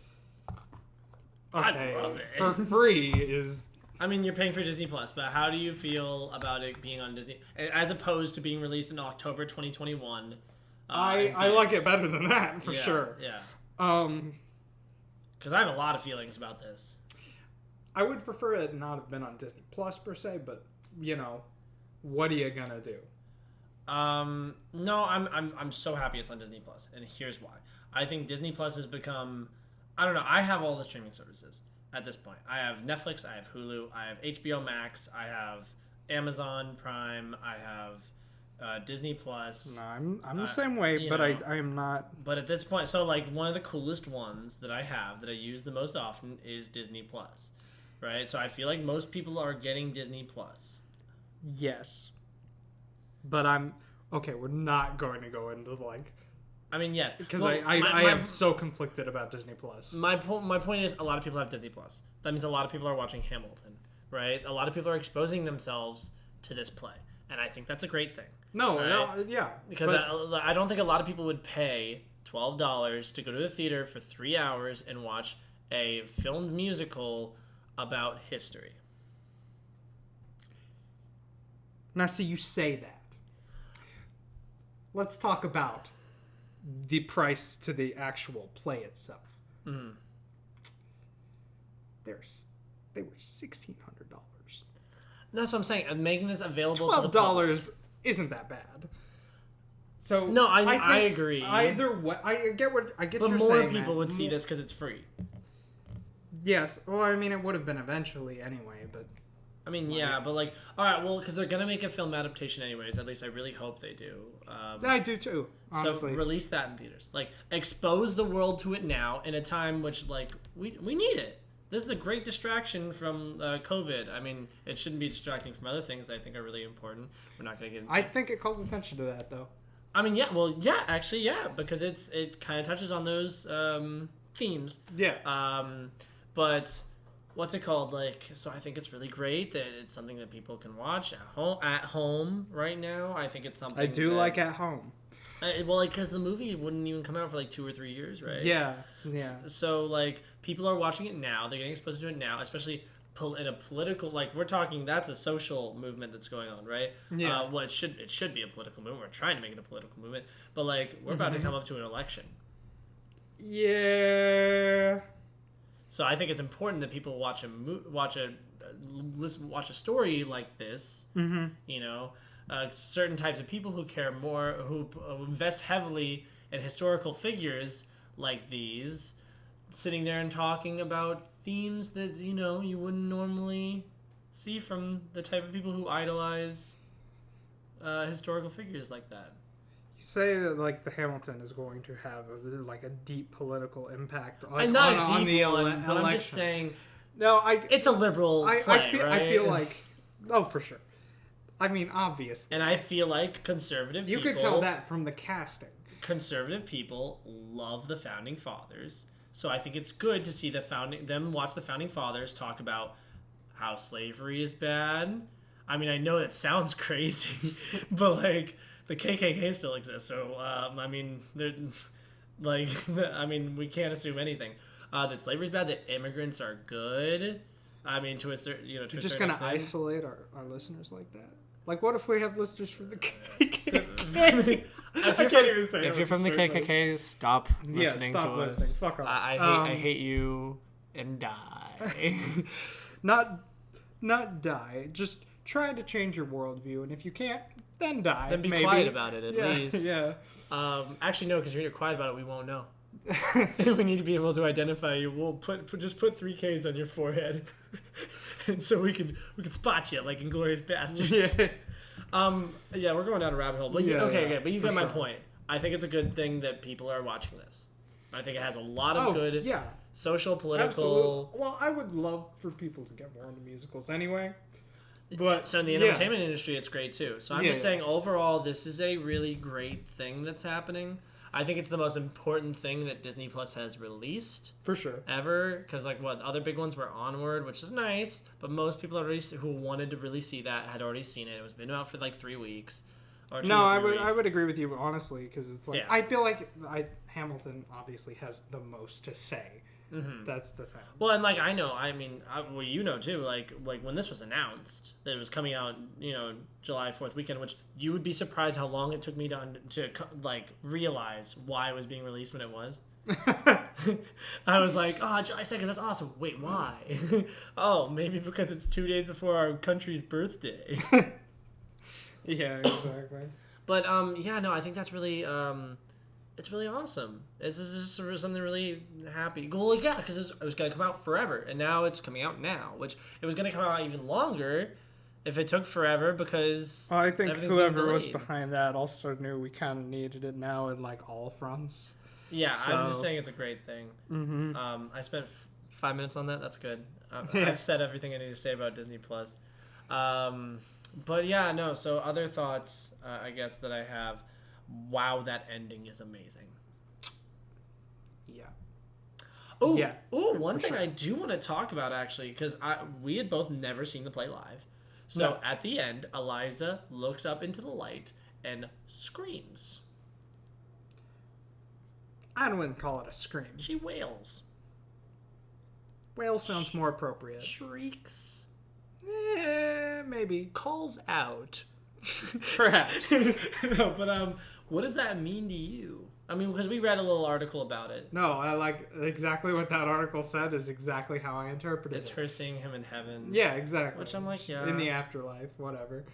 Okay, I love it. For free is... I mean, you're paying for Disney Plus, but how do you feel about it being on Disney, as opposed to being released in October 2021? I like it better than that, for sure. Yeah. Because I have a lot of feelings about this. I would prefer it not have been on Disney Plus, per se, but, you know, what are you gonna do? No, I'm so happy it's on Disney Plus, and here's why. I think Disney Plus has become, I don't know, I have all the streaming services at this point. I have Netflix, I have Hulu, I have HBO Max, I have Amazon Prime, I have Disney Plus. No, I'm the same way, but I am not. But at this point, so like one of the coolest ones that I have that I use the most often is Disney Plus, right? So I feel like most people are getting Disney Plus. Yes. But we're not going to go into like... I mean, yes. Because I am so conflicted about Disney Plus. My point is a lot of people have Disney Plus. That means a lot of people are watching Hamilton, right? A lot of people are exposing themselves to this play. And I think that's a great thing. No, right? no, yeah. Because I don't think a lot of people would pay $12 to go to the theater for 3 hours and watch a filmed musical about history. Now, see, you say that. Let's talk about the price to the actual play itself. Mm-hmm. They were $1,600. That's what I'm saying. I'm making this available to the public. $12 isn't that bad. So no, I agree. Either way, I get what you're saying. But more people would see this because it's free. Yes. Well, I mean, it would have been eventually anyway, but... I mean, yeah, but like, all right, well, because they're gonna make a film adaptation anyways. At least I really hope they do. I do too. Honestly. So release that in theaters. Like, expose the world to it now in a time which, like, we need it. This is a great distraction from COVID. I mean, it shouldn't be distracting from other things that I think are really important. We're not gonna get into I think it calls attention to that, though. I mean, yeah, well, yeah, actually, yeah, because it kind of touches on those themes. Yeah. But. What's it called? Like, so I think it's really great that it's something that people can watch at home right now. I think it's something I do like at home. Well, like, because the movie wouldn't even come out for like 2 or 3 years, right? Yeah. So, like, people are watching it now. They're getting exposed to it now, especially in a political, like, we're talking, that's a social movement that's going on, right? Yeah. Well, it should be a political movement. We're trying to make it a political movement. But, like, we're about to come up to an election. Yeah. So I think it's important that people watch a story like this. Mm-hmm. You know, certain types of people who care more, who invest heavily in historical figures like these, sitting there and talking about themes that you wouldn't normally see from the type of people who idolize historical figures like that. You say that like the Hamilton is going to have a deep political impact on, and not on a deep one, election. but I'm just saying. No, it's a liberal play, right? I feel like, oh, for sure. I mean, obviously. And I feel like conservative people... You could tell that from the casting. Conservative people love the Founding Fathers. So I think it's good to see them watch the Founding Fathers talk about how slavery is bad. I mean, I know that sounds crazy, but, like, the KKK still exists. So, I mean, we can't assume anything. That slavery is bad, that immigrants are good. I mean, to a certain, You're just going to isolate our listeners like that? Like, what if we have listeners from the KKK? If you're from the KKK, stop listening to us. Stop listening. Fuck off. I hate you and die. Not die. Just try to change your worldview, and if you can't, then die. Then be maybe. Quiet about it, at least. Yeah. Actually, no, because if you're quiet about it, we won't know. We need to be able to identify you. We'll put 3 Ks on your forehead, and so we can spot you like Inglourious Bastards. Yeah. Yeah, we're going down a rabbit hole. But but you got my point. I think it's a good thing that people are watching this. I think it has a lot of good social, political. Absolutely. Well, I would love for people to get more into musicals anyway. But so in the entertainment industry, it's great too. So I'm just saying, overall, this is a really great thing that's happening. I think it's the most important thing that Disney Plus has released. For sure. Ever. Because, like, other big ones were Onward, which is nice, but most people who wanted to really see that had already seen it. It was been out for, like, 3 weeks. Or 2 no, or 3 weeks. I would agree with you, honestly, because it's like, I feel like Hamilton obviously has the most to say. Mm-hmm. That's the thing. Well, and, like, I know, I mean, you know, too, like when this was announced, that it was coming out, July 4th weekend, which you would be surprised how long it took me to realize why it was being released when it was. I was like, oh, July 2nd, that's awesome. Wait, why? Oh, maybe because it's 2 days before our country's birthday. Yeah, exactly. But, I think that's really... it's really awesome. This is just something really happy. Well, yeah, because it was going to come out forever, and now it's coming out now, which it was going to come out even longer if it took forever because I think whoever was behind that also knew we kind of needed it now in, like, all fronts. Yeah, so. I'm just saying it's a great thing. Mm-hmm. I spent 5 minutes on that. That's good. I've said everything I need to say about Disney Plus. But, yeah, no, so other thoughts, I guess, that I have. Wow, that ending is amazing. Yeah. Oh, yeah. Oh, one thing I do want to talk about, actually, because we had both never seen the play live. So at the end, Eliza looks up into the light and screams. I wouldn't call it a scream. She wails. Wail sounds more appropriate. Shrieks. Maybe. Calls out. Perhaps. No, but what does that mean to you? I mean, because we read a little article about it. No, I like exactly what that article said is exactly how I interpreted it. It's her seeing him in heaven. Yeah, exactly. Which I'm like, yeah. In the afterlife, whatever.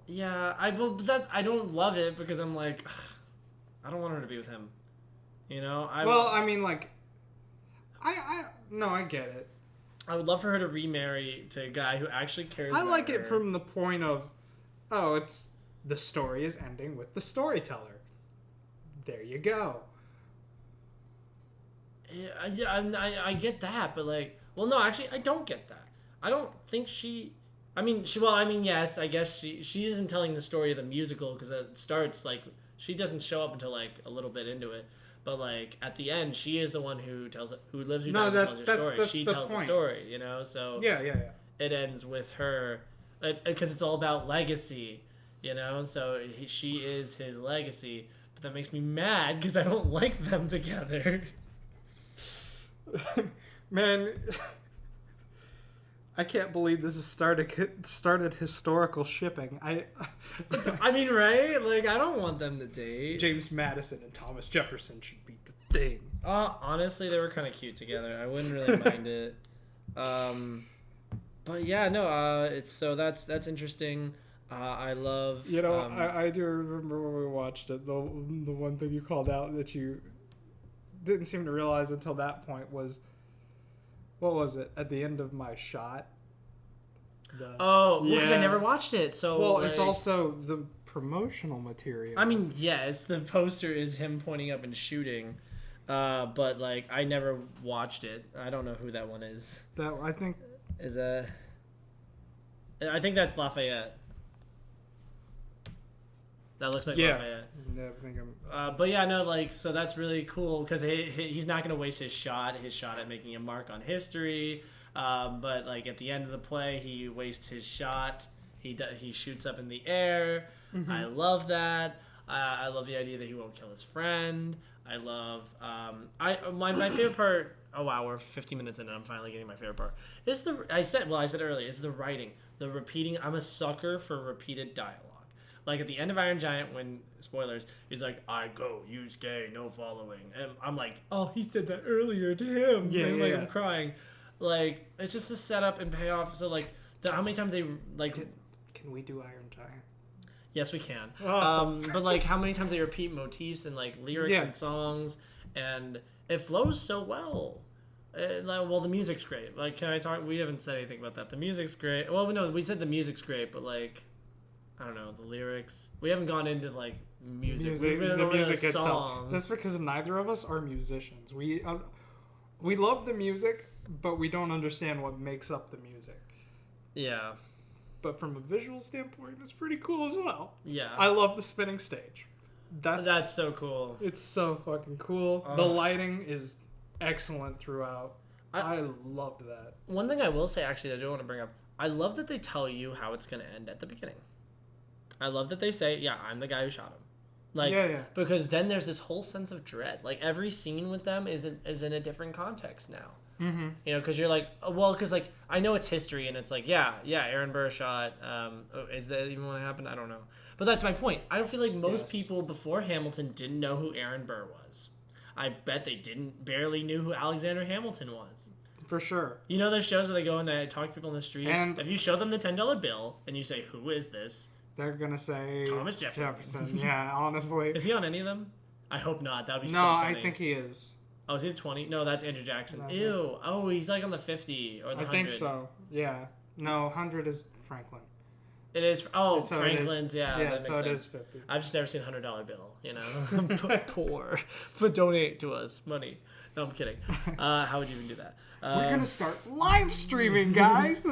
Yeah, I don't love it because I'm like, ugh, I don't want her to be with him. You know? I mean, like, I get it. I would love for her to remarry to a guy who actually cares about her. I like it from the point of, the story is ending with the storyteller. There you go. Yeah, I get that, but like, well, no, actually, I don't get that. I don't think yes, I guess she isn't telling the story of the musical because it starts like she doesn't show up until like a little bit into it, but like at the end, she is the one who tells it, who lives, who dies, and tells your story. She tells the story, So yeah. It ends with her, because it's all about legacy. You know, so she is his legacy. But that makes me mad because I don't like them together. Man, I can't believe this has started historical shipping. I mean, right? Like, I don't want them to date. James Madison and Thomas Jefferson should be the thing. Honestly, they were kind of cute together. I wouldn't really mind it. But yeah, no. That's interesting. I love. You know, I do remember when we watched it. The one thing you called out that you didn't seem to realize until that point was, what was it? At the end of my shot. Because I never watched it. So well, it's also the promotional material. I mean, yes, the poster is him pointing up and shooting, but like I never watched it. I don't know who that one is. I think that's Lafayette. That looks like Lafayette. Yeah, I think but yeah, no, like, so that's really cool because he's not going to waste his shot at making a mark on history. But like at the end of the play, he wastes his shot. He shoots up in the air. Mm-hmm. I love that. I love the idea that he won't kill his friend. I love my favorite part. Oh wow, we're 50 minutes in and I'm finally getting my favorite part. I said earlier, it's the writing, the repeating. I'm a sucker for repeated dialogue. Like at the end of Iron Giant, when, spoilers, he's like, I go, you stay, no following. And I'm like, oh, he said that earlier to him. Yeah, and yeah. I'm crying. Like, it's just a setup and payoff. So like, how many times they like? Can we do Iron Giant? Yes, we can. Awesome. But like, how many times they repeat motifs and like lyrics and songs, and it flows so well. Well, the music's great. Like, can I talk? We haven't said anything about that. The music's great. Well, no, we said the music's great, but like, I don't know, the lyrics. We haven't gone into like music. We've been over the itself. songs. That's because neither of us are musicians. We love the music, but we don't understand what makes up the music. Yeah. But from a visual standpoint, it's pretty cool as well. Yeah. I love the spinning stage. That's so cool. It's so fucking cool. The lighting is excellent throughout. I loved that. One thing I will say, actually, I do want to bring up, I love that they tell you how it's going to end at the beginning. I love that they say, yeah, I'm the guy who shot him. Like, yeah. Because then there's this whole sense of dread. Like, every scene with them is in a different context now. Mm-hmm. You know, because you're like, well, because like I know it's history, and it's like, yeah, Aaron Burr shot. Is that even what happened? I don't know, but that's my point. I don't feel like most people before Hamilton didn't know who Aaron Burr was. I bet they barely knew who Alexander Hamilton was. For sure. You know, there's shows where they go and they talk to people in the street, and if you show them the $10 bill and you say, "Who is this?" They're gonna say Thomas Jefferson. Yeah, honestly. Is he on any of them? I hope not. That would be so funny. funny. I think he is. Oh, is he the 20? No, that's Andrew Jackson. No, Ew. Oh, he's like on the 50 or the 100. I think so. Yeah. No, 100 is Franklin. It is. Oh, so Franklin's. Yeah. Yeah, that so makes it sense. is 50. I've just never seen $100 bill. You know, poor. But donate to us money. No, I'm kidding. How would you even do that? We're gonna start live streaming, guys.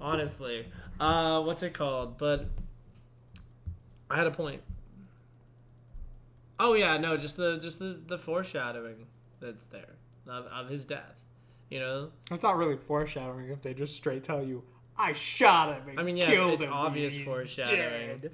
Honestly, what's it called? But I had a point. Oh yeah, no, just the foreshadowing that's there of his death. You know, it's not really foreshadowing if they just straight tell you, I shot him and I mean, yes, killed it's him. obvious He's foreshadowing. Dead.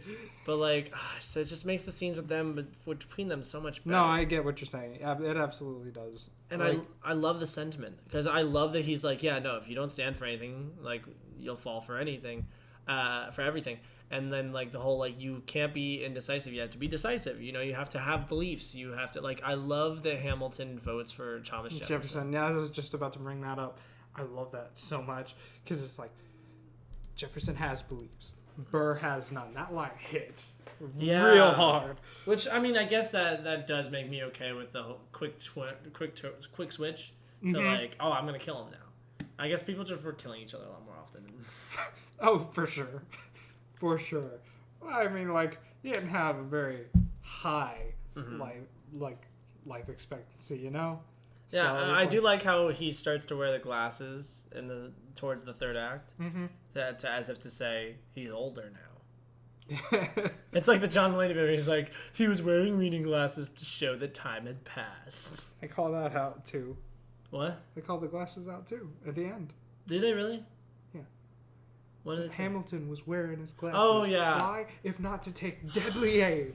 But like, so it just makes the scenes with them, between them, so much better. No, I get what you're saying. It absolutely does. And like, I love the sentiment because I love that he's like, yeah, no, if you don't stand for anything, like you'll fall for anything, for everything. And then like the whole like you can't be indecisive, you have to be decisive. You know, you have to have beliefs. You have to like. I love that Hamilton votes for Thomas Jefferson. Yeah, I was just about to bring that up. I love that so much because it's like Jefferson has beliefs. Burr has none. That line hits real hard. Which I mean, I guess that does make me okay with the whole quick switch to like, oh, I'm gonna kill him now. I guess people just were killing each other a lot more often. Oh, for sure. For sure. I mean, like, you didn't have a very high life expectancy, you know? Yeah, so I do like how he starts to wear the glasses towards the third act, as if to say he's older now. It's like the John Mulaney movie. He's like, he was wearing reading glasses to show that time had passed. They call that out too. What? They call the glasses out too at the end. Do they really? Yeah. What is it? Hamilton was wearing his glasses. Oh, yeah. Why, if not to take deadly aim?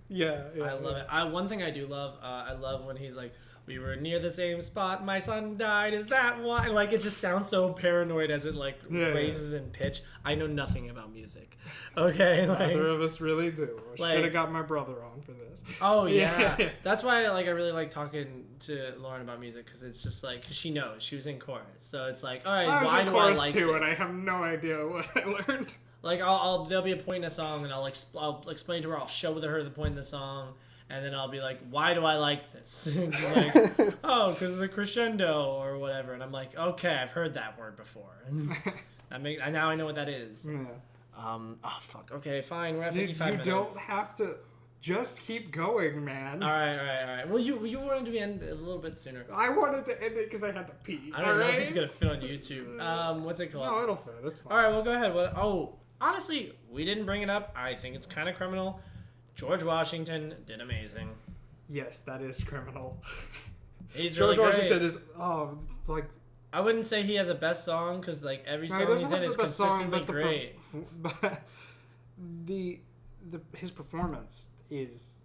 Yeah. I love it. One thing I do love, I love when he's like, we were near the same spot, my son died, is that why? Like, it just sounds so paranoid as it, like, raises in pitch. I know nothing about music. Okay? Like, neither of us really do. I like, should have got my brother on for this. Oh, yeah. That's why, like, I really like talking to Lauren about music, because it's just, like, because she knows. She was in chorus. So it's like, all right, why do I like too, this? And I have no idea what I learned. Like, there'll be a point in a song, and I'll explain to her, I'll show her the point in the song, and then I'll be like, why do I like this? Like, oh, because of the crescendo or whatever. And I'm like, okay, I've heard that word before. And now I know what that is. Yeah. Oh, fuck. Okay, fine. We're at 55 minutes. You don't have to. Just keep going, man. All right. Well, you wanted to end a little bit sooner. I wanted to end it because I had to pee. I don't know if it's going to fit on YouTube. What's it called? No, it'll fit. It's fine. All right, well, go ahead. Honestly, we didn't bring it up. I think it's kind of criminal. George Washington did amazing. Yes, that is criminal. He's George really Washington great. is it's like. I wouldn't say he has a best song because like every song he's in is consistently great. But his performance is.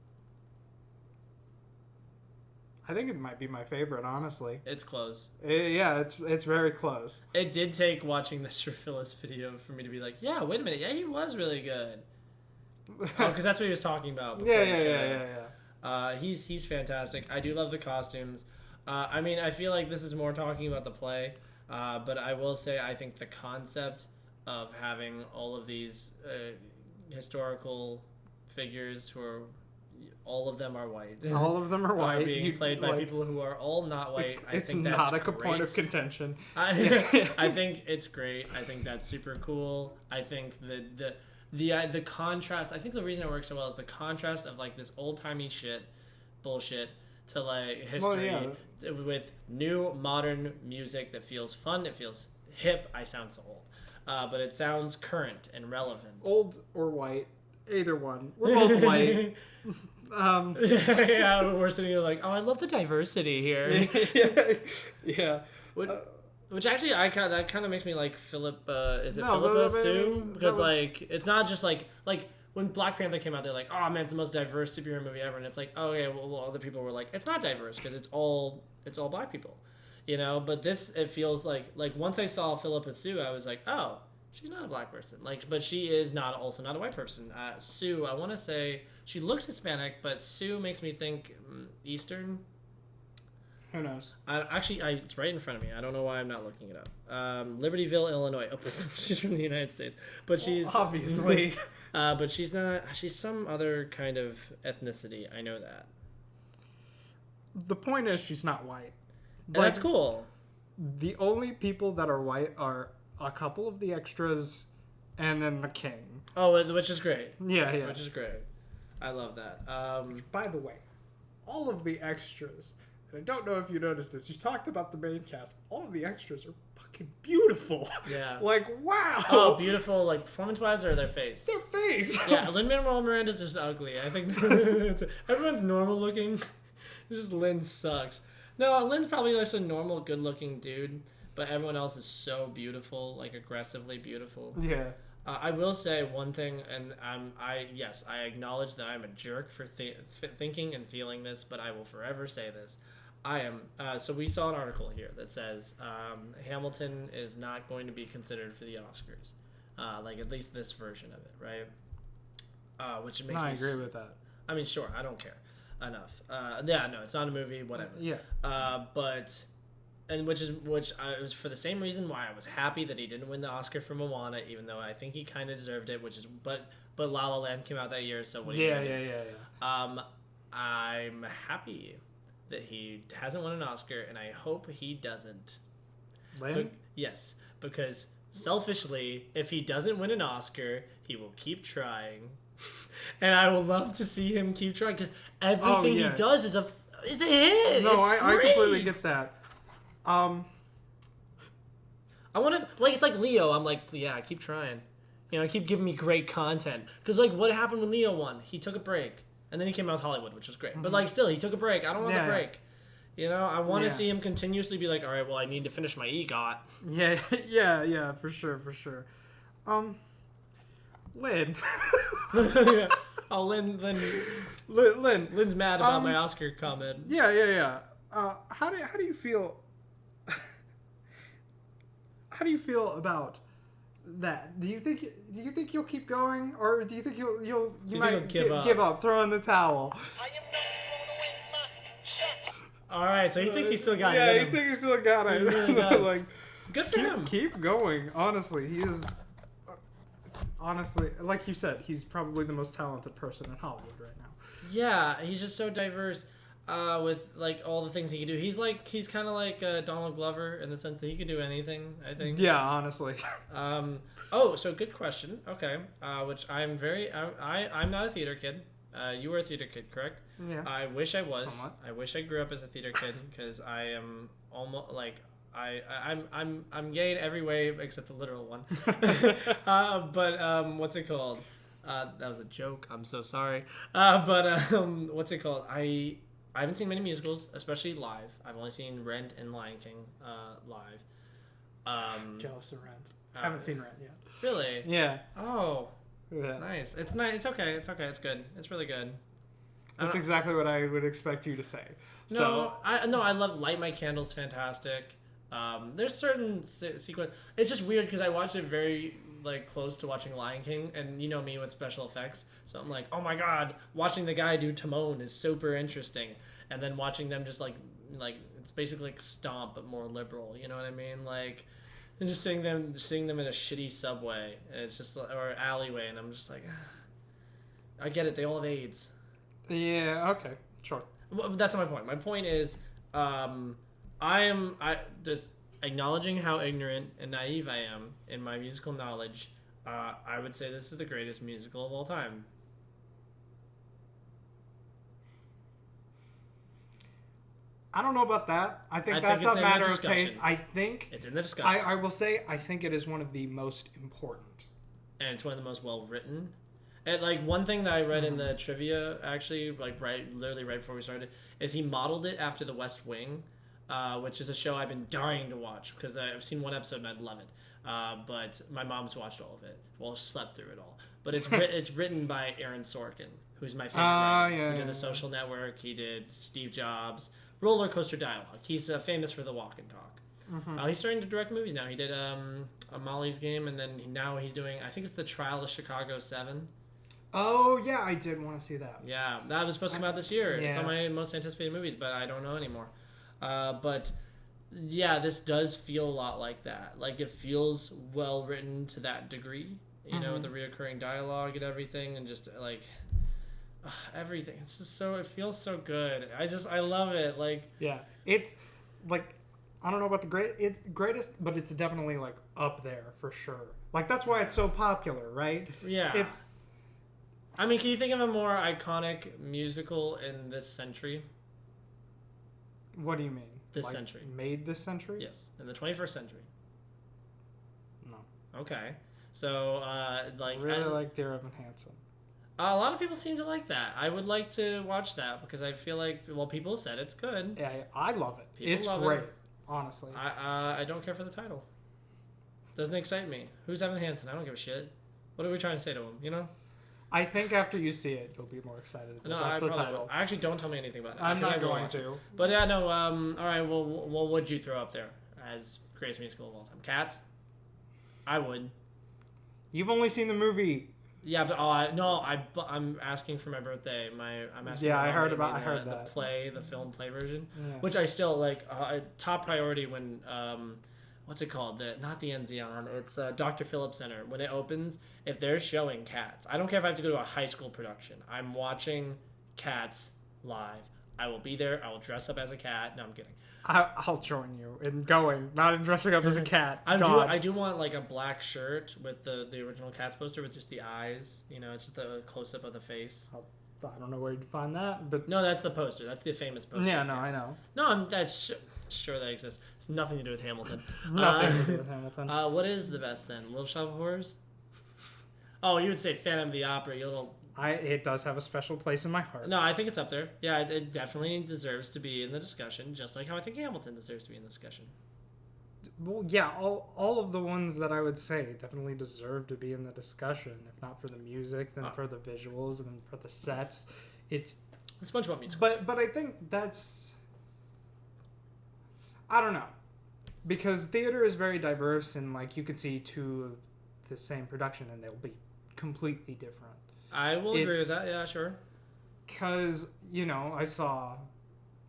I think it might be my favorite, honestly. It's close. Yeah, it's very close. It did take watching the Sir Phyllis video for me to be like, yeah, wait a minute, yeah, he was really good. Because that's what he was talking about. Yeah. He's fantastic. I do love the costumes. I mean, I feel like this is more talking about the play, but I will say I think the concept of having all of these historical figures who are all of them are white. All of them are white. Being played by people who are all not white. It's I think not that's a point of contention. I think it's great. I think that's super cool. I think the contrast. I think the reason it works so well is the contrast of like this old timey bullshit to like history with new modern music that feels fun. It feels hip. I sound so old, but it sounds current and relevant. Old or white, either one. We're both white. Yeah, we're sitting here like, oh, I love the diversity here. Yeah. Which actually, that kind of makes me like Philip. Is it Philippa Sue? Because like, it's not just like when Black Panther came out, they're like, oh man, it's the most diverse superhero movie ever, and it's like, oh yeah, well other people were like, it's not diverse because it's all black people, you know. But this, it feels like once I saw Philippa Sue, I was like, oh, she's not a black person. Like, but she is also not a white person. Sue, I want to say she looks Hispanic, but Sue makes me think Eastern. Who knows? It's right in front of me. I don't know why I'm not looking it up. Libertyville, Illinois. Oh, she's from the United States, but she's obviously. But she's not. She's some other kind of ethnicity. I know that. The point is, she's not white. And that's cool. The only people that are white are a couple of the extras, and then the king. Oh, which is great. Yeah. Which is great. I love that. By the way, all of the extras, and I don't know if you noticed this, you talked about the main cast, all of the extras are fucking beautiful. Yeah. Like, wow. Oh, beautiful, like performance-wise or their face? Their face. Yeah, Lin Manuel Miranda's just ugly. I think everyone's normal looking. It's just Lin sucks. No, Lin's probably just a normal, good-looking dude, but everyone else is so beautiful, like aggressively beautiful. Yeah. I will say one thing, and I acknowledge that I'm a jerk for thinking and feeling this, but I will forever say this. I am. So we saw an article here that says Hamilton is not going to be considered for the Oscars, like at least this version of it, right? Which makes me. I agree with that. I mean, sure, I don't care enough. Yeah, no, it's not a movie, whatever. Yeah. It was for the same reason why I was happy that he didn't win the Oscar for Moana, even though I think he kind of deserved it. But La La Land came out that year, so what? Yeah. I'm happy that he hasn't won an Oscar, and I hope he doesn't. Lin? Yes, because selfishly, if he doesn't win an Oscar, he will keep trying, and I will love to see him keep trying because everything he does is a hit. No, I completely get that. I want to it's like Leo. I'm like, yeah, keep trying. You know, keep giving me great content. Because what happened when Leo won? He took a break, and then he came out with Hollywood, which was great. Mm-hmm. But still, he took a break. I don't want the break. You know, I want to see him continuously be like, all right, well, I need to finish my EGOT. Yeah, for sure. Lin. Yeah. Oh, Lin. Lin. Lin's mad about my Oscar comment. Yeah. How do you feel? How do you feel about that? Do you think you'll keep going, or do you think you might give up, throw in the towel? I am not throwing away my shit. All right, so he thinks he still got it. Yeah, in he him. thinks he still got it. He really does. Like, Good for him. keep going. Honestly, he is. Honestly, like you said, he's probably the most talented person in Hollywood right now. Yeah, he's just so diverse with like all the things he can do. He's kind of like Donald Glover in the sense that he can do anything, I think. Yeah, honestly. So good question. Okay. Which I'm not a theater kid. You were a theater kid, correct? Yeah. I wish I was. Somewhat. I wish I grew up as a theater kid because I am almost like I'm gay in every way except the literal one. But what's it called? That was a joke. I'm so sorry. What's it called? I haven't seen many musicals, especially live. I've only seen Rent and Lion King live. Jealous of Rent. Haven't seen Rent yet. Really? Yeah. Oh, Yeah. nice. It's nice. It's okay. It's okay. It's good. It's really good. That's exactly what I would expect you to say. No, I love Light My Candle's fantastic. There's certain sequence. It's just weird because I watched it very like close to watching Lion King, and you know me with special effects, so I'm like, oh my god, watching the guy do Timon is super interesting, and then watching them just like it's basically like Stomp but more liberal. You know what I mean? Like, and just seeing them in a shitty subway, and it's just or alleyway, and I'm just like, I get it. They all have AIDS. Yeah. Okay. Sure. Well, that's not my point. My point is, just acknowledging how ignorant and naive I am in my musical knowledge. I would say this is the greatest musical of all time. I don't know about that. I think that's a matter of taste. I think it's in the discussion. I will say I think it is one of the most important. And it's one of the most well written. And like one thing that I read in the trivia, actually, like literally right before we started, is he modeled it after The West Wing, which is a show I've been dying to watch because I've seen one episode and I love it. But my mom's watched all of it. Well, slept through it all. But it's written by Aaron Sorkin, who's my favorite writer. He did The Social Network. He did Steve Jobs. Roller Coaster Dialogue. He's famous for The Walk and Talk. Mm-hmm. He's starting to direct movies now. He did a Molly's Game, and then now he's doing, I think it's The Trial of Chicago 7. Oh, yeah, I did want to see that. Yeah, that was supposed to come out this year. Yeah. It's on my most anticipated movies, but I don't know anymore. But yeah, this does feel a lot like that. Like, it feels well written to that degree, you know, with the reoccurring dialogue and everything, and just like everything. It's just so, it feels so good. I love it. Like, yeah, it's like, I don't know about the greatest, but it's definitely like up there for sure. Like, that's why it's so popular, right? Yeah. I mean, can you think of a more iconic musical in this century? What do you mean? This century. Made this century? Yes, in the 21st century. No. Okay. So, like... I really like Dear Evan Hansen. A lot of people seem to like that. I would like to watch that because I feel like, well, people said it's good. Yeah, I love it. People it's love great, it. honestly. I don't care for the title. Doesn't excite me. Who's Evan Hansen? I don't give a shit. What are we trying to say to him, you know? I think after you see it, you'll be more excited. No, that's I the probably title. will. Actually, don't tell me anything about it. I'm not going to. But yeah, no. All right. Well, what would you throw up there as greatest musical of all time? Cats. I would. You've only seen the movie. Yeah, but I'm asking for my birthday. I'm asking. Yeah, my I heard the that. The film play version, Yeah. which I still like. Top priority when what's it called? Not the Enzion. It's Dr. Phillips Center. When it opens, if they're showing Cats, I don't care if I have to go to a high school production. I'm watching Cats live. I will be there. I will dress up as a cat. No, I'm kidding. I'll join you in going, not in dressing up as a cat. I do want like a black shirt with the original Cats poster with just the eyes. You know, it's just a close up of the face. I don't know where you'd find that, but no, that's the poster. That's the famous poster. Yeah, no, I know. No, that's sure that exists. It's nothing to do with Hamilton. Nothing to do with Hamilton. What is the best then? Little Shop of Horrors? Oh, you would say Phantom of the Opera. You little. It does have a special place in my heart. No, I think it's up there. Yeah, it definitely deserves to be in the discussion, just like how I think Hamilton deserves to be in the discussion. Well, yeah, all of the ones that I would say definitely deserve to be in the discussion. If not for the music, then for the visuals, and then for the sets. It's SpongeBob music. But I think that's, I don't know, because theater is very diverse, and like you could see two of the same production and they'll be completely different. I will agree with that. Yeah, sure. Because I saw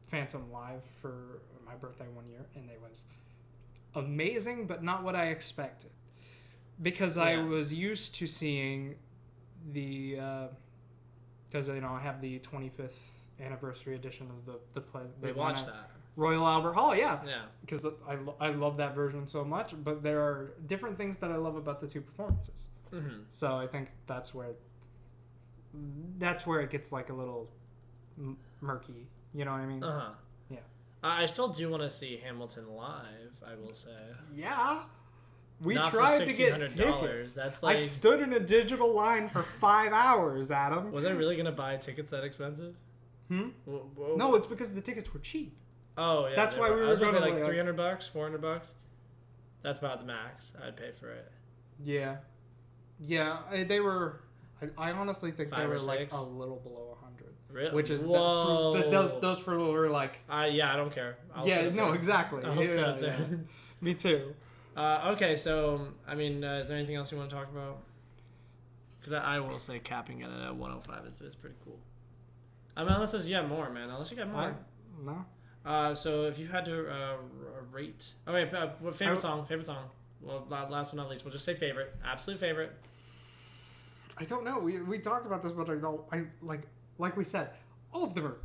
Phantom live for my birthday one year, and it was amazing, but not what I expected. Because I was used to seeing the, because I have the 25th anniversary edition of the play. We watched that. Royal Albert Hall, yeah. Yeah. Because I love that version so much, but there are different things that I love about the two performances. Mm-hmm. So I think that's where it gets like a little murky. You know what I mean? Uh-huh. Yeah. I still do want to see Hamilton live, I will say. Yeah. We Not tried for to get $1,600. tickets. That's I like... stood in a digital line for 5 hours, Adam. Was I really going to buy tickets that expensive? Whoa. No, it's because the tickets were cheap. Oh, yeah. That's why we were going to like $300, $400. That's about the max I'd pay for it. Yeah. Yeah, they were... I honestly think they were like 6? a little below 100. Really? Which is... Whoa. Those for were like... Yeah, I don't care. Exactly. I'll sit up there. Yeah. Me too. Okay, so, I mean, is there anything else you want to talk about? Because I will say capping it at 105 is pretty cool. I mean, unless you have more, man. Unless you got more. No. So if you had to rate... Oh, wait, favorite song. Well, last but not least, we'll just say favorite. Absolute favorite. I don't know. We talked about this, but like we said, all of them are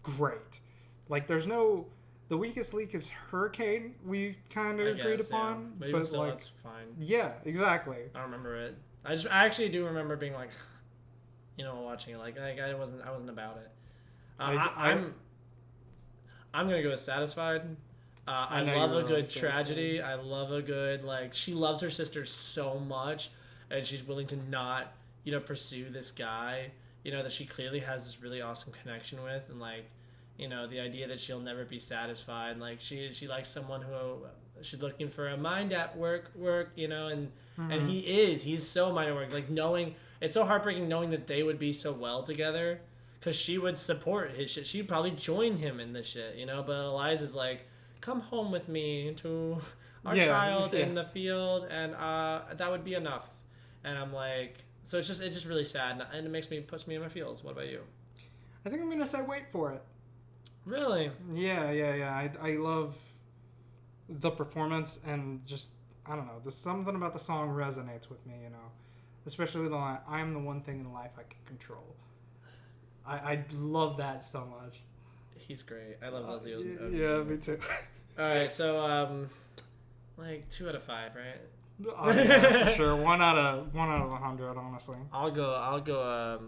great. Like, there's no... The weakest leak is Hurricane, we kind of agreed upon. Yeah. But still, that's fine. Yeah, exactly. I remember it. I actually do remember being like, watching it. Like I wasn't about it. I'm gonna go with Satisfied. I love a good tragedy. Satisfied. I love a good she loves her sister so much, and she's willing to not pursue this guy that she clearly has this really awesome connection with, and the idea that she'll never be satisfied. Like she likes someone who she's looking for a mind at work, and and he's so mind at work. Like it's so heartbreaking knowing that they would be so well together, because she would support his shit. She'd probably join him in the shit, But Eliza's like, come home with me to our child in the field, and that would be enough. And I'm like, so it's just really sad, and it puts me in my feels. What about you? I think I'm gonna say wait for it. Really? Yeah. I love the performance, and just, I don't know, there's something about the song resonates with me, especially the line, I am the one thing in life I can control. I love that so much. He's great. I love Leslie. Yeah, me too. All right, so 2 out of 5, right? Oh, yeah, for sure. 1 out of 100, honestly. I'll go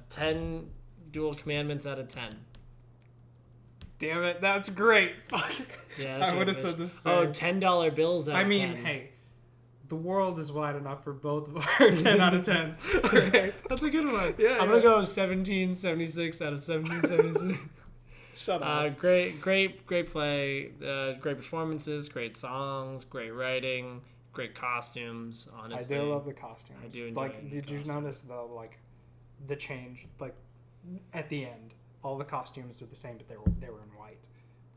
10 Dual Commandments out of 10. Damn it, that's great. Yeah, that's I would have said the same. Oh, $10 bills out of 10. Hey, the world is wide enough for both of our 10 out of 10s. Okay. That's a good one. Yeah, I'm going to go 1776 out of 1776. Shut up. Great play, great performances, great songs, great writing, great costumes, honestly. I do love the costumes. I do enjoy did you notice the change, at the end? All the costumes were the same, but they were in white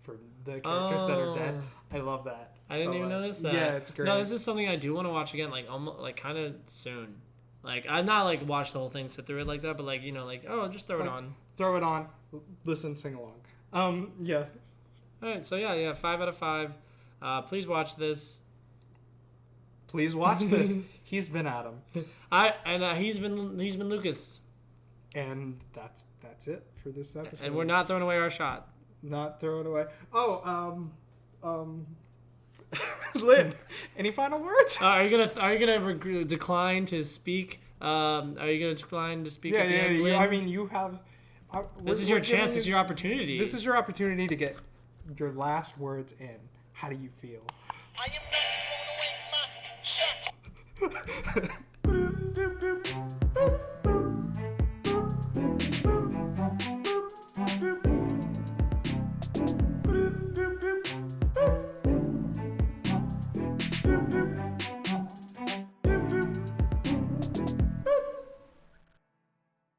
for the characters that are dead. I love that. I didn't even notice that. Yeah, it's great. No, this is something I do want to watch again, almost kind of soon. I'm not watch the whole thing, sit through it like that, but just throw it on. Throw it on, listen, sing along. Yeah. All right, so yeah, 5 out of 5. Please watch this. Please watch this. He's been Adam. He's been Lucas. And that's it for this episode. And we're not throwing away our shot. Not throwing away. Lin, any final words? Are you gonna decline to speak? Are you gonna decline to speak? At the end, Lin? I mean, you have. This is your chance. This is your opportunity. This is your opportunity to get your last words in. How do you feel? I am not throwing away my shot.